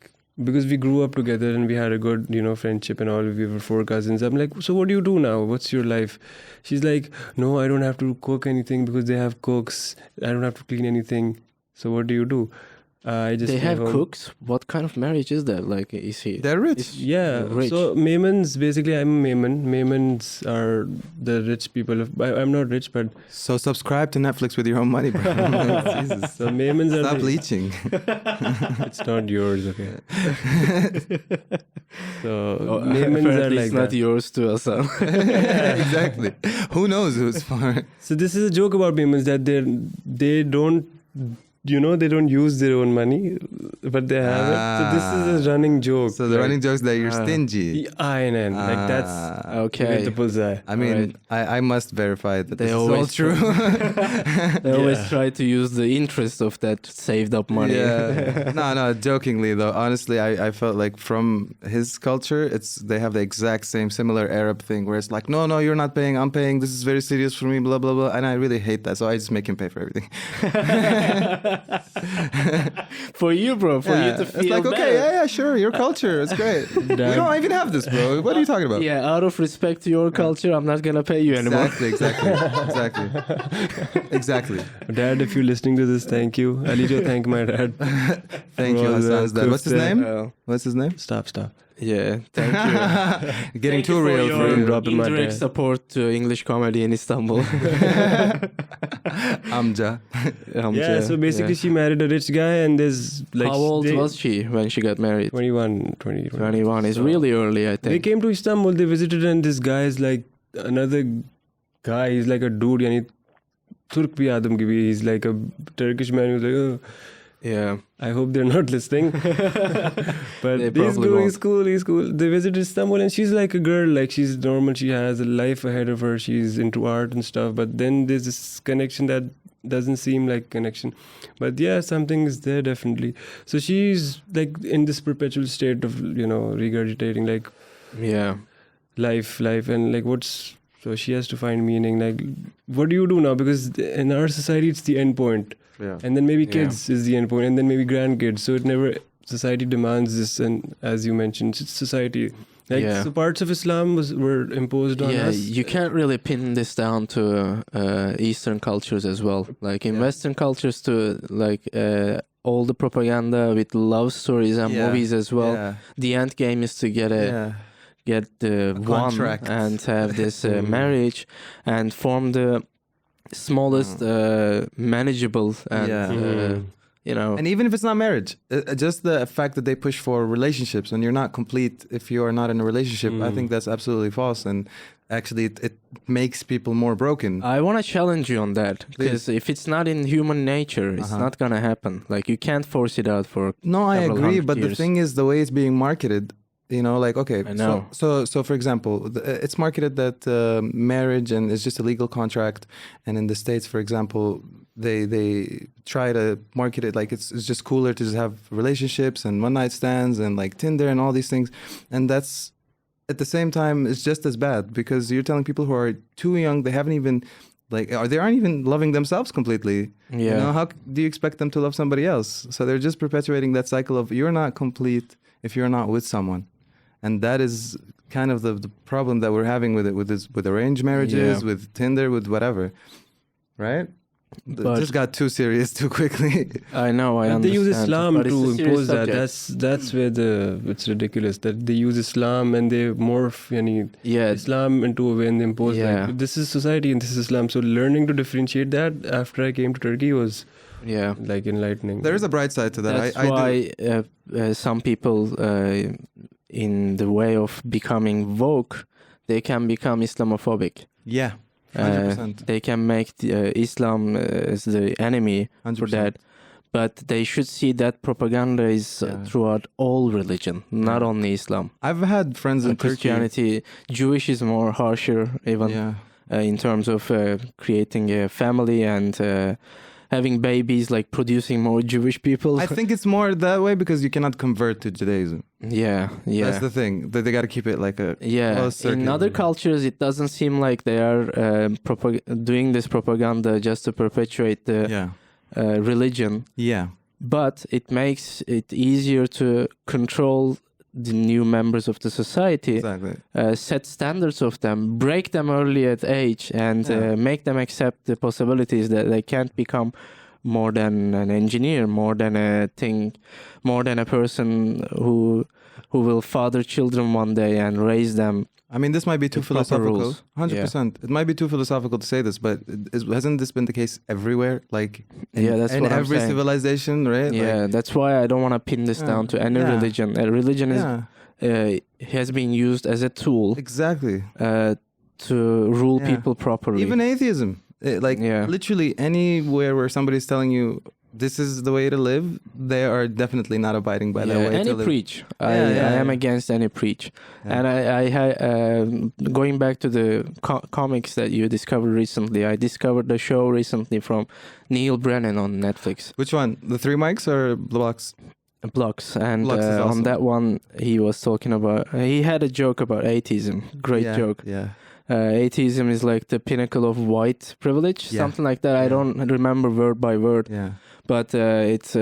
because we grew up together and we had a good, friendship and all. We were 4 cousins. I'm like, so what do you do now? What's your life? She's like, no, I don't have to cook anything because they have cooks. I don't have to clean anything. So what do you do? I just They stay have home. cooks. What kind of marriage is that? Like, is he? They're rich. is- Yeah, Rich. so Maimans, basically I'm a Maiman. Maimans are the rich people. I'm not rich, but So subscribe to Netflix with your own money, bro. Jesus. so Maimans are Stop the, bleaching. it's not yours, okay? So Oh, Maimans are apparently like it's not that. yours too, Hassan. Exactly. Who knows who's for? So this is a joke about Maimans that they don't, they don't use their own money, but they have it. So this is a running joke. So the running jokes that you're stingy. INN, like that's Okay. the bullseye. I mean, I must verify that They this is all always true. They always Yeah. try to use the interest of that saved up money. Yeah. No, jokingly though. Honestly, I felt like from his culture, they have the exact same similar Arab thing where it's like, no, you're not paying, I'm paying. This is very serious for me, blah blah blah. And I really hate that, so I just make him pay for everything. For you, bro. For you to feel it's like, better. okay, yeah, sure, your culture, it's great. We don't even have this, bro. What are you talking about? Yeah, out of respect to your culture, I'm not gonna pay you anymore. Exactly. Dad, if you're listening to this, thank you. Alijo, thank my dad. Thank you, Well, Hassan's dad. What's his kufte. name? What's his name? Stop. Yeah, thank you. Getting Thank too you real for for your him. dropping my indirect dad. support to English comedy in Istanbul. Amja. Yeah, so basically she married a rich guy and there's like... how old was she when she got married? 21, 20. 21 is So really early, I They think. came to Istanbul, they visited and this guy is like another guy, he's like a dude, yani Turk bhi adam ki bhi, he's like a Turkish man who's like, oh, Yeah. I hope they're not listening. But They he's probably cool, won't. he's cool. They visited Istanbul and she's like a girl, like she's normal, she has a life ahead of her, she's into art and stuff. But then there's this connection that doesn't seem like connection. But yeah, something is there definitely. So she's like in this perpetual state of, regurgitating like Yeah. life and like so she has to find meaning. Like, what do you do now? Because in our society, it's the end point. Yeah. And then maybe Yeah. kids is the end point, and then maybe grandkids. So society demands this, and as you mentioned, it's society. Like, Yeah. so parts of Islam were imposed on Yeah, us. you can't really pin this down to Eastern cultures as well. Like in Western cultures, to like all the propaganda with love stories and movies as well. Yeah. The end game is to get the one contract. and have this marriage and form the smallest manageable and you know. And even if it's not marriage, just the fact that they push for relationships and you're not complete if you are not in a relationship, I think that's absolutely false. And actually, it makes people more broken. I want to challenge you on that, because if it's not in human nature, it's not going to happen. Like, you can't force it out for No, I several agree. hundred But the years. thing is, the way it's being marketed, you know, like, okay, I know. So for example, it's marketed that marriage and it's just a legal contract. And in the States, for example, they try to market it like it's just cooler to just have relationships and one night stands and like Tinder and all these things. And that's, at the same time, it's just as bad, because you're telling people who are too young, they haven't even, like, or they aren't even loving themselves completely. Yeah. You know, how do you expect them to love somebody else? So they're just perpetuating that cycle of you're not complete if you're not with someone. And that is kind of the problem that we're having with it, with arranged marriages, with Tinder, with whatever. Right? But Just got too serious too quickly. I know, I But understand. they use Islam but it's to a serious impose that. subject. That's where it's ridiculous that they use Islam and they morph Yeah, Islam into a way and they impose Yeah. like this is society and this is Islam. So learning to differentiate that after I came to Turkey was yeah. like enlightening. There is a bright side to that. That's I do. why some people, in the way of becoming woke, they can become Islamophobic. Yeah. 100%. They can make Islam as the enemy 100%. for that. But they should see that propaganda is throughout all religion, not only Islam. I've had friends in And Turkey. Christianity, Jewish is more harsher even Yeah. in terms of creating a family and having babies, like producing more Jewish people. I think it's more that way because you cannot convert to Judaism. yeah. That's the thing. They got to keep it like a close circuit. In other cultures, it doesn't seem like they are doing this propaganda just to perpetuate the religion. Yeah. But it makes it easier to control the new members of the society, Exactly. set standards of them, break them early at age, and make them accept the possibilities that they can't become more than an engineer, more than a person who will father children one day and raise them. I mean, this might be too With proper philosophical. rules. 100%. It might be too philosophical to say this, but hasn't this been the case everywhere? Like, That's in what I'm every saying. civilization, right? Yeah, that's why I don't want to pin this down to any religion. A religion has been used as a tool Exactly. to rule people properly. Even atheism. Literally anywhere where somebody's telling you this is the way to live, they are definitely not abiding by that way any to live. preach. I am against any preach. And going back to the comics that you discovered recently, I discovered the show recently from Neil Brennan on Netflix. Which one? The Three Mics or Blocks? Blocks. And Blocks is awesome. on that one, he was talking about, he had a joke about atheism. Great joke. Yeah. Atheism is like the pinnacle of white privilege, something like that. I don't remember word by word. Yeah. But it's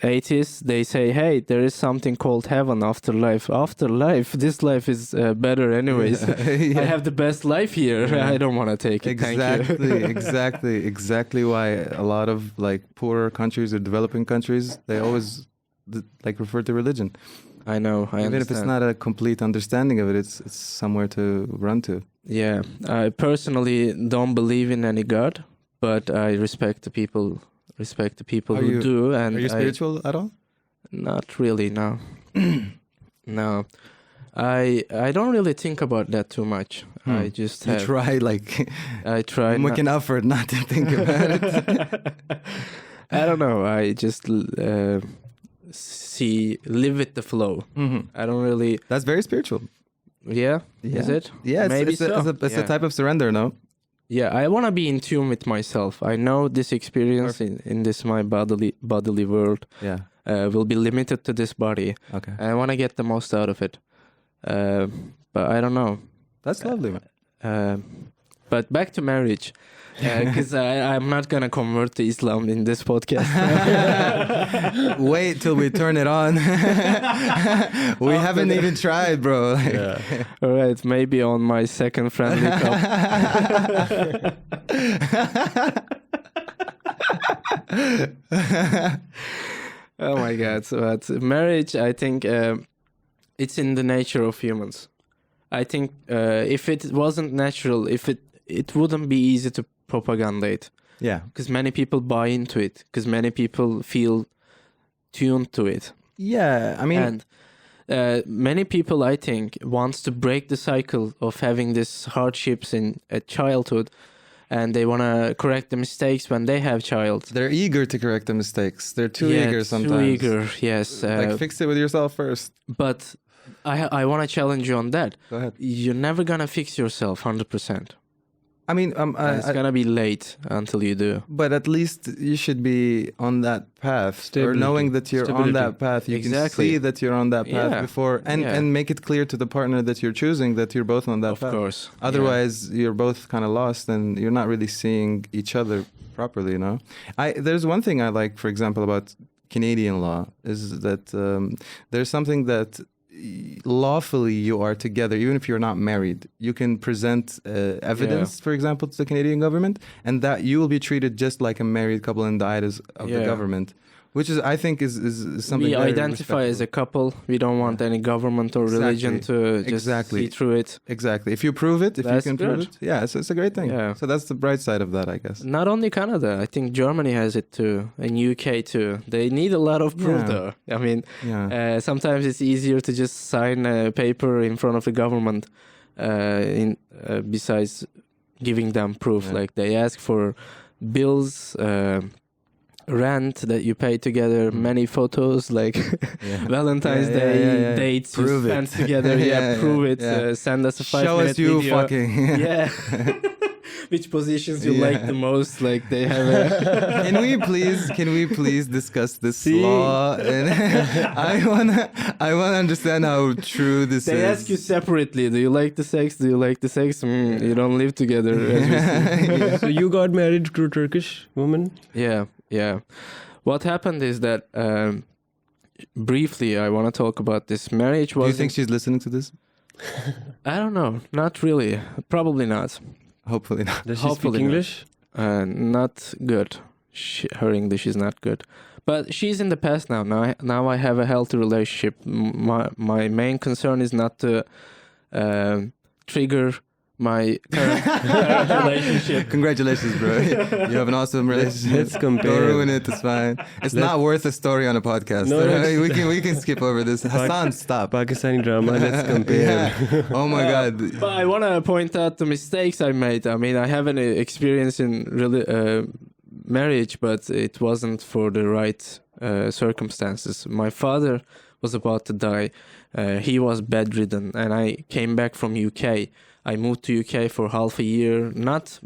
atheists, they say, hey, there is something called heaven, afterlife. Afterlife, this life is better anyways. I have the best life here. I don't want to take it. Exactly, exactly why a lot of like poorer countries or developing countries, they always like refer to religion. I know, I Even understand. if it's not a complete understanding of it, it's somewhere to run to. Yeah, I personally don't believe in any God, but I respect the people who do. And are you spiritual at all? Not really, no. No. I don't really think about that too much. I just You try I try make an effort not to think about it. I don't know. I just live with the flow. I don't really. That's very spiritual. Yeah. Is it? Yeah, Maybe it's a type of surrender, no? Yeah, I want to be in tune with myself. I know this experience in this my bodily world will be limited to this body. Okay. I want to get the most out of it. But I don't know. That's lovely. But back to marriage. Because I'm not going to convert to Islam in this podcast. Wait till we turn it on. We haven't even tried, bro. All right, maybe on my second friendly cup. Oh my God. But marriage, I think it's in the nature of humans. I think if it wasn't natural, it wouldn't be easy to propagandate. Yeah. Because many people buy into it. Because many people feel tuned to it. Yeah, I mean, And many people, I think, wants to break the cycle of having these hardships in childhood, and they want to correct the mistakes when they have child. they're eager to correct the mistakes. They're too Yeah, eager sometimes. Too eager, yes. Like, fix it with yourself first. But I want to challenge you on that. Go ahead. You're never gonna fix yourself 100%. I mean, It's gonna be late until you do. but at least you should be on that path, or Stability. knowing that you're on Stability. that path. You Exactly. can see that you're on that path Yeah. before, and Yeah. and make it clear to the partner that you're choosing that you're both on that Of path. course. Otherwise, you're both kind of lost, and you're not really seeing each other properly. You know, there's one thing I like, for example, about Canadian law is that there's something that lawfully you are together, even if you're not married. You can present evidence, for example, to the Canadian government, and that you will be treated just like a married couple in the eyes of the Yeah. government, which is, I think, is something We very identify as a respectful. couple. We don't want any government or religion to just Exactly. see through it. Exactly. If you prove it, if That's you can prove good. it, yeah, it's a great thing. Yeah. So that's the bright side of that, I guess. Not only Canada, I think Germany has it too, and UK too. They need a lot of proof Yeah. though. I mean, Yeah. sometimes it's easier to just sign a paper in front of the government besides giving them proof. Yeah. Like they ask for bills, rent that you pay together, many photos, like Yeah. Valentine's Yeah, Day yeah, yeah. dates Prove you it. spent together. Yeah, Prove yeah, it. yeah. Send us a 5-minute Show us you video. fucking. Yeah. Which positions you Yeah. like the most? Like they have a. Can we please discuss this law? And I wanna understand how true this They is. ask you separately. Do you like the sex? Do you like the sex? You don't live together. As we see. So you got married to a Turkish woman? Yeah. What happened is that briefly, I want to talk about this marriage. Do you think she's listening to this? I don't know. Not really. Probably not. Hopefully not. Does she Hopefully speak not. English? Not good. Her English is not good. But she's in the past now. Now I have a healthy relationship. My main concern is not to trigger my current relationship. Congratulations, bro. You have an awesome relationship. Let's compare. Don't ruin it. It's fine. It's not worth a story on a podcast. No, Alright? we can skip over this. Hassan, stop. Pakistani drama, let's compare. Yeah. Oh my God. But I want to point out the mistakes I made. I mean, I have an experience in marriage, but it wasn't for the right circumstances. My father was about to die. He was bedridden, and I came back from UK. I moved to UK for half a year, not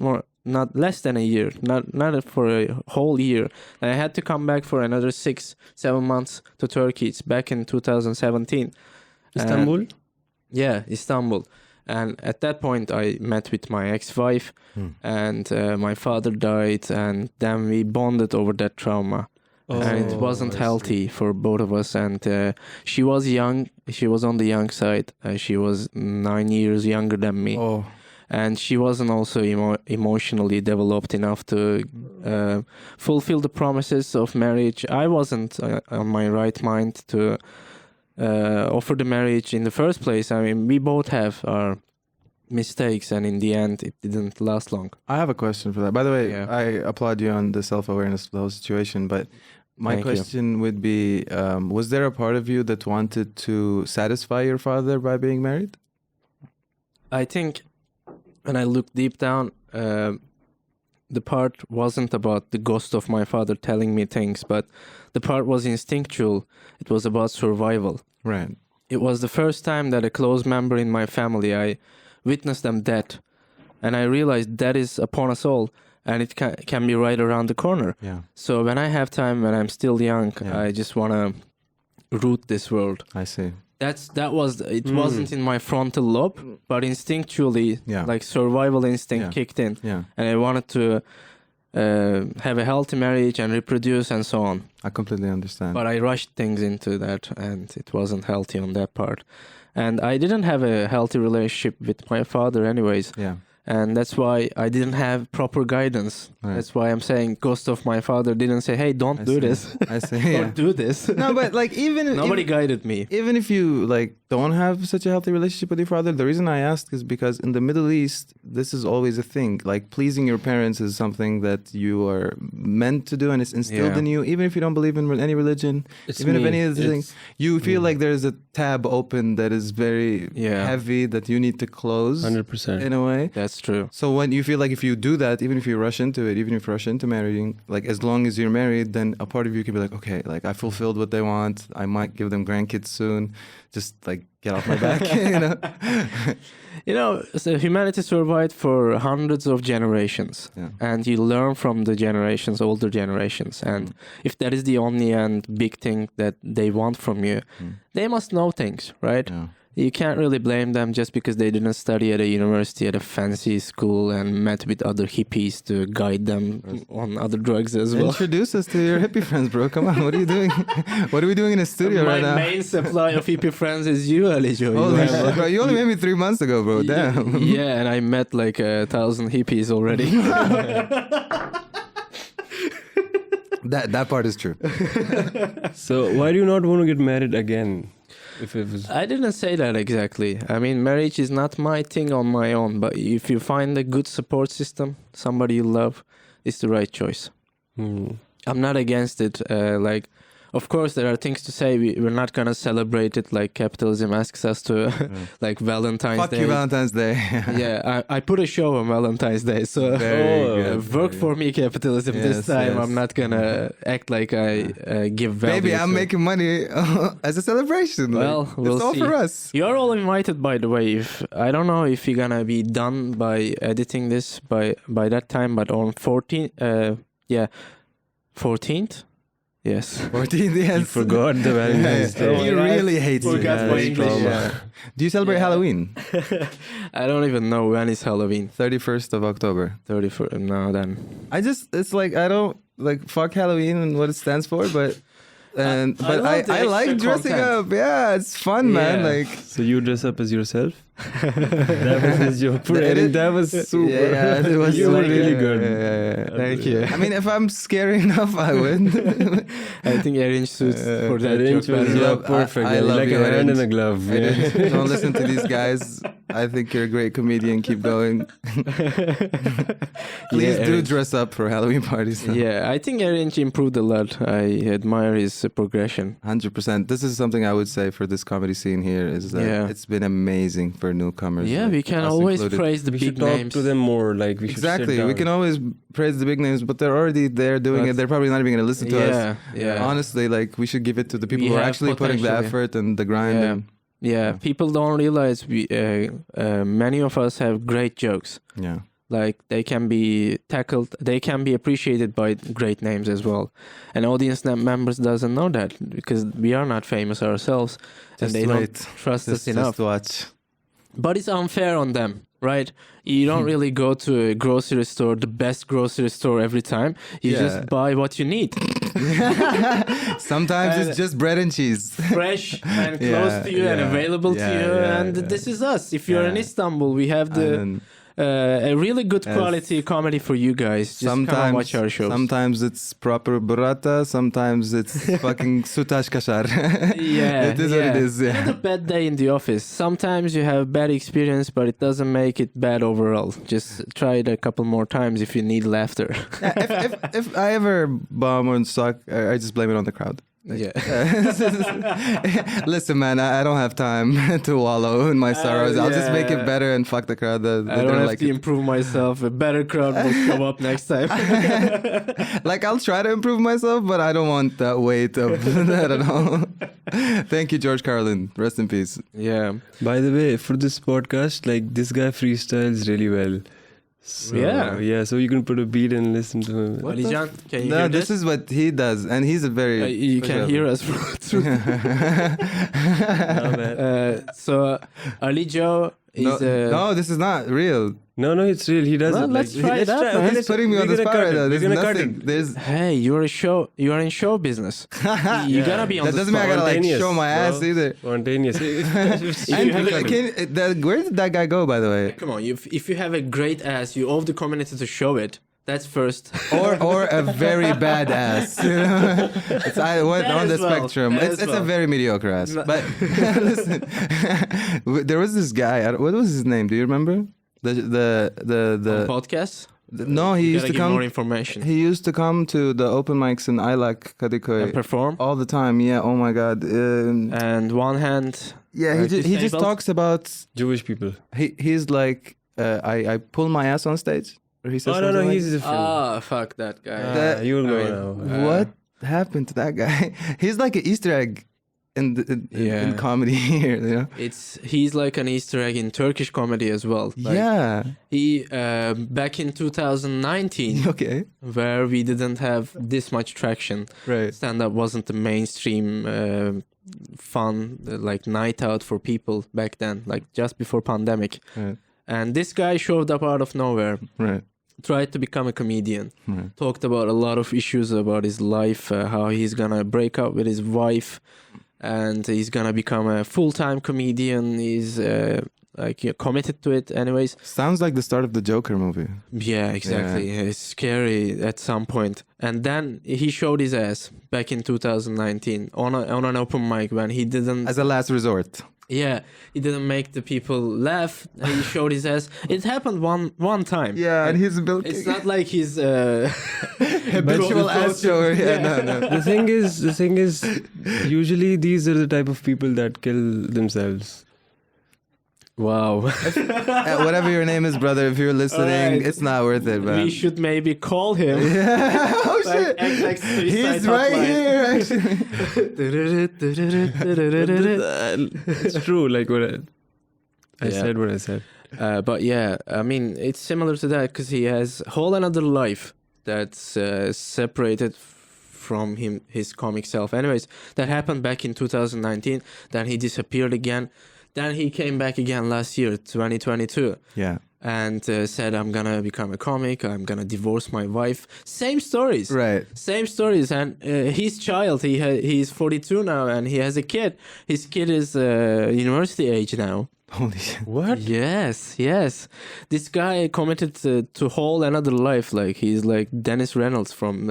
less than a year, not for a whole year. And I had to come back for another 6-7 months to Turkey. It's back in 2017. Istanbul? Yeah, Istanbul. And at that point, I met with my ex-wife, and my father died, and then we bonded over that trauma. And it wasn't healthy for both of us. And she was young. She was on the young side. She was 9 years younger than me. Oh. And she wasn't also emotionally developed enough to fulfill the promises of marriage. I wasn't on my right mind to offer the marriage in the first place. I mean, we both have our mistakes, and in the end, it didn't last long. I have a question for that. By the way, Yeah. I applaud you on the self-awareness of the whole situation, but my Thank you. question would be, was there a part of you that wanted to satisfy your father by being married? I think when I look deep down, the part wasn't about the ghost of my father telling me things, but the part was instinctual. It was about survival. Right. It was the first time that a close member in my family, I witnessed them dead. And I realized that is upon us all, and it can be right around the corner. Yeah. So when I have time, when I'm still young, Yeah. I just want to root this world. I see. That was it. Wasn't in my frontal lobe, but instinctually, Yeah. like survival instinct Yeah. kicked in, Yeah. and I wanted to have a healthy marriage and reproduce and so on. I completely understand. But I rushed things into that, and it wasn't healthy on that part. And I didn't have a healthy relationship with my father, anyways. Yeah. And that's why I didn't have proper guidance. Right. That's why I'm saying ghost of my father didn't say, "Hey, don't I do see. this." I see. Don't Yeah. do this. No, but like even Nobody guided me. even if you like don't have such a healthy relationship with your father? The reason I ask is because in the Middle East, this is always a thing. Like pleasing your parents is something that you are meant to do, and it's instilled Yeah. in you, even if you don't believe in any religion. It's Even if me. any of the It's- things, you feel like there's a tab open that is very Yeah. heavy that you need to close 100%. in a way. That's true. So when you feel like if you do that, even if you rush into it, even if you rush into marrying, like as long as you're married, then a part of you can be like, okay, like I fulfilled what they want. I might give them grandkids soon. Just like get off my back, you know? You know, so humanity survived for hundreds of generations, Yeah. and you learn from the generations, older generations. And if that is the only and big thing that they want from you, they must know things, right? Yeah. You can't really blame them just because they didn't study at a university, at a fancy school, and met with other hippies to guide them on other drugs as well. Introduce us to your hippie friends, bro. Come on, what are you doing? What are we doing in a studio My right now? main supply of hippie friends is you, Alijo. Holy shit, bro! You only met me 3 months ago, bro. Damn. Yeah, and I met like 1,000 hippies already. That part is true. So why do you not want to get married again? If it was I didn't say that exactly. I mean, marriage is not my thing on my own, but if you find a good support system, somebody you love, it's the right choice. I'm not against it. Like, of course, there are things to say. We're not going to celebrate it like capitalism asks us to, like Valentine's Fuck Day. you, Valentine's Day. Yeah, I put a show on Valentine's Day, so Very good. work for me, capitalism. Yes, This time, yes. I'm not gonna act like I give value. Baby, I'm to- making money as a celebration. Like, Well, we'll it's all see. for us. You're all invited, by the way. If I don't know if you're gonna be done by editing this by that time, but on 14th, yes. 14th, yes. you forgot the Valentine's Day. He really hates me. Forgot my English. trauma. Yeah. Do you celebrate Yeah. Halloween? I don't even know when is Halloween. 31st of October. 34. No, then. It's like I don't like fuck Halloween and what it stands for, but I love the I like extra dressing content. up. Yeah, it's fun, man. Yeah. Like So you dress up as yourself? That was his joke. For The Eric, edit- that was super. yeah, it was you were like- really yeah, good. yeah. Thank you. I mean, if I'm scary enough, I would. I think arrange suits for that Arrange joke was better. love- perfect. I love like you, a hand Arrange. and a glove. I Yeah. don't listen to these guys. I think you're a great comedian. Keep going. Please do Arrange. dress up for Halloween parties. Yeah, I think Arrange improved a lot. I admire his progression. 100%. This is something I would say for this comedy scene here is that Yeah. it's been amazing for newcomers. Yeah, like we can us always included. praise the We big should talk names. to them more. Like we should Exactly. sit We down. can always praise the big names, but they're already there doing But- it. They're probably not even going to listen to us. Yeah, yeah. Honestly, like we should give it to the people We who are have actually putting the potential, effort and the grind. Yeah. And, Yeah, people don't realize many of us have great jokes. yeah. Like they can be tackled, they can be appreciated by great names as well. And audience members doesn't know that because we are not famous ourselves, and Just they wait. don't trust us enough. Just watch. But it's unfair on them, right? You don't really go to a grocery store, the best grocery store every time. You Yeah. just buy what you need, Sometimes it's just bread and cheese. fresh and Yeah, close to you and yeah, available to yeah, you. yeah, And yeah. this is us. If you're in Yeah. Istanbul, we have And a really good Yes. quality comedy for you guys. Just come and watch our shows. Sometimes it's proper burrata. Sometimes it's fucking sutash kashar. Yeah, It is what it is. You Yeah. had a bad day in the office. Sometimes you have bad experience, but it doesn't make it bad overall. Just try it a couple more times if you need laughter. If I ever bomb or suck, I just blame it on the crowd. Yeah. Listen, man, I don't have time to wallow in my sorrows. I'll just make it yeah. better and fuck the crowd. That I don't don't have like to it. improve myself. A better crowd will show up next time. Like I'll try to improve myself, but I don't want that weight of that at all. Thank you, George Carlin. Rest in peace. Yeah. By the way, for this podcast, like this guy freestyles really well. So, Yeah. So you can put a beat and listen to him. What Alijan, can you No, hear this is what he does, and he's a very. you can hear us through. No, man. So Ali Joe is no, this is not real. No, it's real. He does Well, it. let's try it out, man. Okay, He's putting me on the spot right now. We're There's gonna cut nothing. it. There's. Hey, you are in show business. You're gonna be on That the doesn't mean I spot. gotta like Spontaneous, show my ass bro. either. Spontaneous. If you And have where did that guy go, by the way? Come on, if you have a great ass, you owe the community to show it. That's first. or a very bad ass. You know? It's That on the as well. spectrum. That It's as a well. very mediocre ass. But listen, there was this guy. What was his name? Do you remember? The Podcast. no, he You used gotta to give more come. information He used to come to the open mics in Ilak and Kadıköy perform. all the time. Yeah. Oh my God. And one hand. Yeah. He just disabled. talks about. Jewish people. He's like I pull my ass on stage. Or he says Oh no, something like he's different. Ah, fuck that guy. that- You'll I know mean, now. What happened to that guy? He's like an Easter egg in Yeah. comedy here, you know? He's like an Easter egg in Turkish comedy as well. Like, Yeah. He back in 2019, Okay. where we didn't have this much traction. Right. Stand-up wasn't the mainstream fun like night out for people back then, like just before pandemic. Right. And this guy showed up out of nowhere, Right. tried to become a comedian, Right. talked about a lot of issues about his life, how he's gonna break up with his wife, and he's gonna become a full-time comedian. He's committed to it anyways. Sounds like the start of the Joker movie. Yeah, exactly. It's scary at some point. And then he showed his ass back in 2019 on an open mic when he didn't. As a last resort. Yeah, he didn't make the people laugh. He showed his ass. It happened one time. Yeah, and he's built. It's not like he's habitual ass shower. Yeah, no. The thing is, usually these are the type of people that kill themselves. Wow. Whatever your name is, brother, if you're listening, Alright. it's not worth it, man. We should maybe call him. Yeah. Oh shit. XX Freestyle He's right hotline. here, actually. It's true. Like what I Yeah. said, what I said. But yeah, I mean, it's similar to that because he has a whole another life that's separated from his comic self. Anyways, that happened back in 2019. Then he disappeared again. Then he came back again last year, 2022. Yeah. And said, I'm gonna become a comic. I'm gonna divorce my wife. Same stories. Right. Same stories. And his child, he's 42 now and he has a kid. His kid is university age now. Holy shit. What? Yes. This guy committed to whole another life. Like he's like Dennis Reynolds from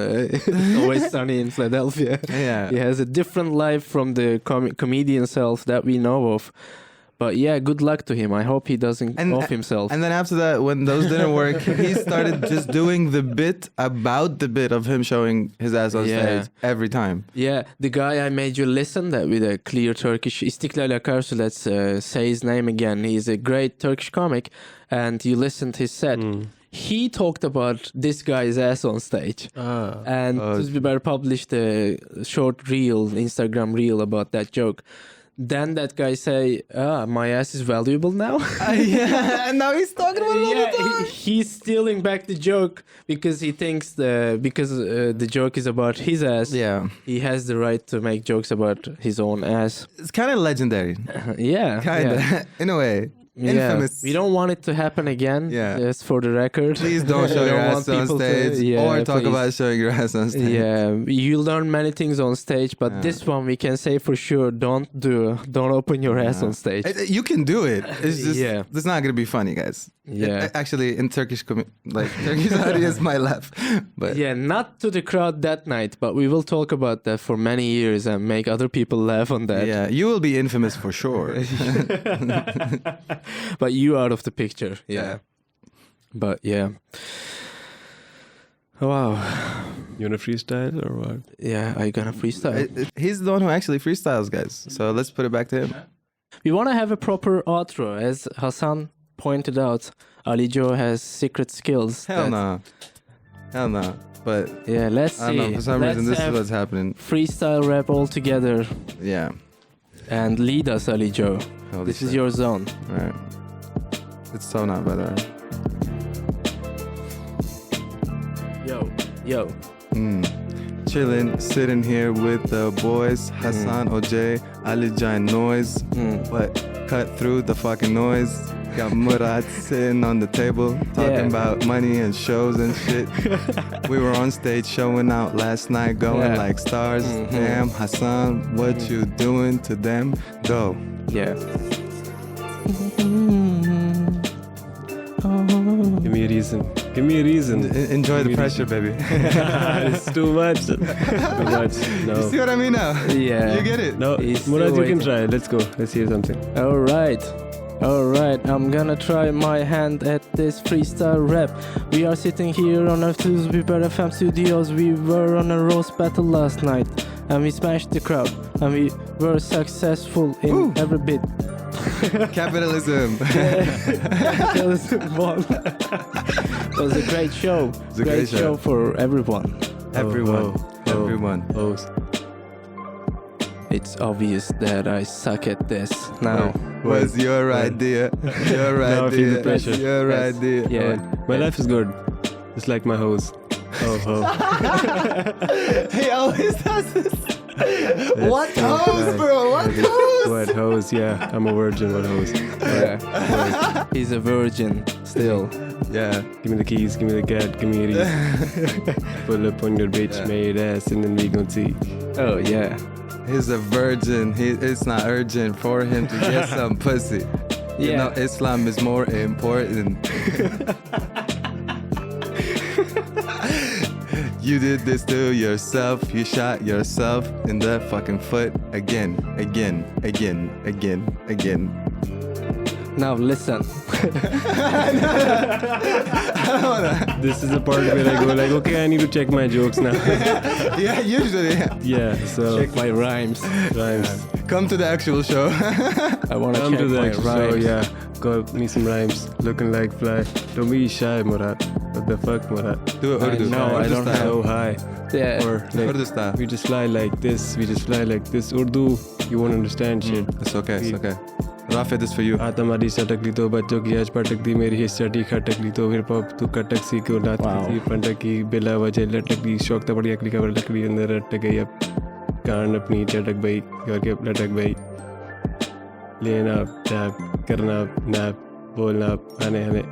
Always Sunny in Philadelphia. Yeah. He has a different life from the comedian self that we know of. But yeah, good luck to him. I hope he doesn't off himself. And then after that, when those didn't work, he started just doing the bit about the bit of him showing his ass on stage every time. Yeah, the guy I made you listen that with a clear Turkish İstiklal Akarsu, let's say his name again. He's a great Turkish comic, and you listened his set. He talked about this guy's ass on stage. And Tuz Biber published a short reel, Instagram reel about that joke. Then that guy say, my ass is valuable now. Yeah, and now he's talking about it all the time. He's stealing back the joke because he thinks the joke is about his ass. Yeah. He has the right to make jokes about his own ass. It's kind of legendary. Yeah. Kind of. Yeah. In a way. Yeah. Infamous. We don't want it to happen again. Yeah. Just for the record. Please don't show We your don't ass want on people stage or talk please. about showing your ass on stage. Yeah, you learn many things on stage, but this one we can say for sure: don't open your ass on stage. You can do it. It's just it's not gonna be funny, guys. Yeah. Actually, in Turkish Turkish audience might laugh, but Yeah, not to the crowd that night, but we will talk about that for many years and make other people laugh on that. yeah, you will be infamous for sure. But you out of the picture. Yeah. But yeah. Wow. You wanna freestyle or what? Yeah, are you gonna freestyle? He's the one who actually freestyles, guys. So let's put it back to him. We want to have a proper outro. As Hassan pointed out, Ali Joe has secret skills. Hell no. Hell no. But Yeah, let's see. I don't know, for some reason Let's this is have what's happening. freestyle rap all together Yeah. and lead us, Ali Joe. Holy This is shit. your zone. Right. It's so not, brother. Yo. Chilling, sitting here with the boys, Hassan OJ, Ali Giant Noise, but cut through the fucking noise. Got Murad sitting on the table, talking about money and shows and shit. We were on stage showing out last night, going like stars. Damn, Hassan, what you doing to them? Go. Yeah. Give me a reason. Give me a reason. Enjoy Give the me a pressure, reason. baby. It's too much. Too much. You No. see what I mean now? Yeah. You get it? No, He's Murad, still you can waiting. try. Let's go. Let's hear something. All right, I'm gonna try my hand at this freestyle rap. We are sitting here on our Super FM studios. We were on a roast battle last night, and we smashed the crowd, and we were successful in Woo. every bit. Capitalism. That was one. It was a great show. was a great show. for everyone. Everyone. Everyone. Oh. It's obvious that I suck at this now. Was your idea. Your Now I feel the idea. pressure. Your Yes. idea. Yeah. My life is good. It's like my hose. Oh. He always does this. What so hose, bad. bro? What hose? What hose? Yeah, I'm a virgin. What hose? Yeah. He's a virgin still. Yeah. Give me the keys. Give me the cat. Give me a reason. Pull up on your bitch Yeah. made ass, and then we gon' see. Oh yeah. He's a virgin. It's not urgent for him to get some pussy. You Yeah. know, Islam is more important. You did this to yourself. You shot yourself in the fucking foot again. Now listen. This is the part where I go like, okay, I need to check my jokes now. Yeah, usually. Yeah, so Check my rhymes. rhymes. Come to the actual show. I wanna Come check to the my actual rhymes. show, yeah. Got me some rhymes. Looking like fly. Don't be shy, Murad. What the fuck, Murad? Do it, Urdu. know, I Urdu don't style. So high. Yeah. Or like, Urdu style. we just fly like this. We just fly like this. Urdu, you won't understand shit. It's okay, it's okay. Rafi, this for you. आतमारी सटक ली तो बच्चों की आज पटक दी मेरी history खटक ली तो फिर पप तू कटक सी क्यों नाच Wow. सी पंटक की बिला वजह लटक दी शौक तो बड़ी अकली का लकड़ी अंदर अटक गई अब कान अपनी चटक गई करके लटक गई लेना टैप करना नैप बोलना आने आने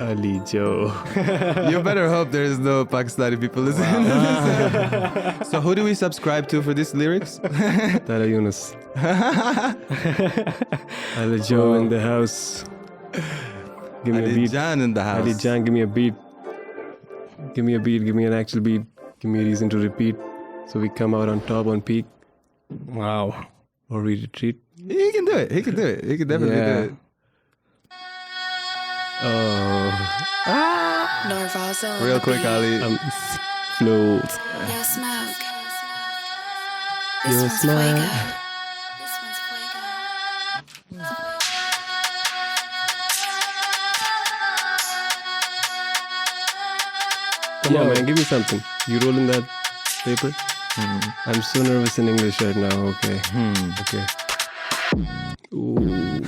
Ali Joe. You better hope there is no Pakistani people listening to this. So who do we subscribe to for these lyrics? Tara Yunus. Ali Joe in the house. Give me a Ali beat. Jan in the house. Ali Jan, give me a beat. Give me a beat. Give me an actual beat. Give me a reason to repeat. So we come out on top, on peak, Wow. or we retreat. He can do it. He can do it. He can definitely Yeah. do it. Oh, Norvazo. Real quick, Ali. float. Yo, smoke. Yo, This one's smoke. fuego. This one's fuego. Come Yo. on, man. Give me something. You rolling that paper? I'm so nervous in English right now. Okay. Okay. Ooh.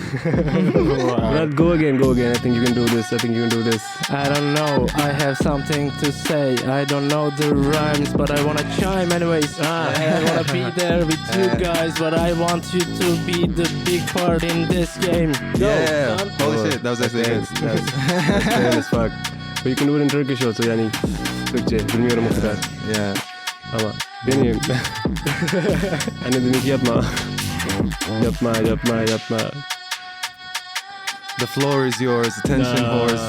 Brad, go again. Go again. I think you can do this. I think you can do this. I don't know. I have something to say. I don't know the rhymes, but I wanna chime anyways. I wanna be there with you guys, but I want you to be the big part in this game. Go, Yeah. son. Holy shit. That was actually good. That's fair as fuck. But you can do it in Turkish also. Yani. Türkçe. Bilmiyorum o kadar. Yeah. Ama benim. Hani demek yapma. Yapma. The floor is yours. Attention, horse.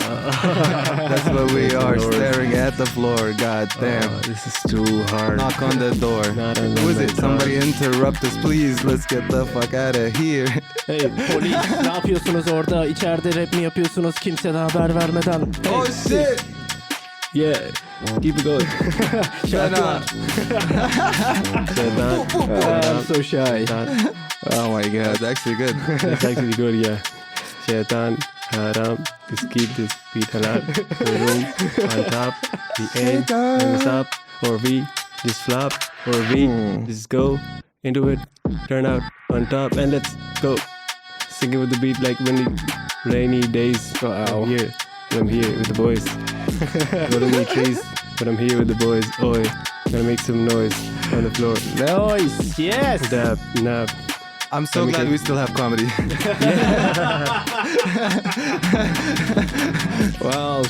That's what we are, Horse. staring at the floor. God damn. This is too hard. Knock on the door. Not on Who is the it? door. Somebody interrupt us, please. Let's get the fuck out of here. Hey polis, ne yapıyorsunuz orada? İçeride rap mi yapıyorsunuz kimseden haber vermeden? Hey, Oh shit! Yeah. Keep it going. şarkı var. I'm so shy. Oh my god. That's actually good. That's actually good, yeah. Shaitan, haram, just keep this beat halal. The room on top, we aim, hangs up, or we just flop, or we just go into it, turn out on top, and let's go. Singing with the beat like when the rainy days. Wow. I'm here with the boys. Go to meet trees, but I'm here with the boys. Oi, gonna make some noise on the floor. Nice, yes. Dab, nap. I'm so Let me glad get- we still have comedy. Well,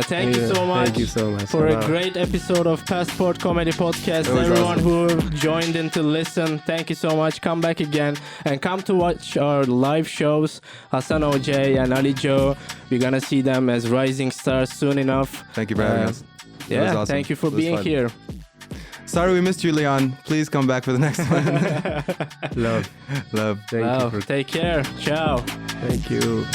thank you so much. Thank you so much for a great episode of Passport Comedy Podcast. Everyone who joined in to listen, thank you so much. Come back again and come to watch our live shows. Hassan OJ and Ali Joe. We're gonna see them as rising stars soon enough. Thank you for having us. That was awesome. Thank you for It was being fun. here. Sorry we missed you, Leon. Please come back for the next one. Love. Love. Thank you. Take care. Ciao. Thank you.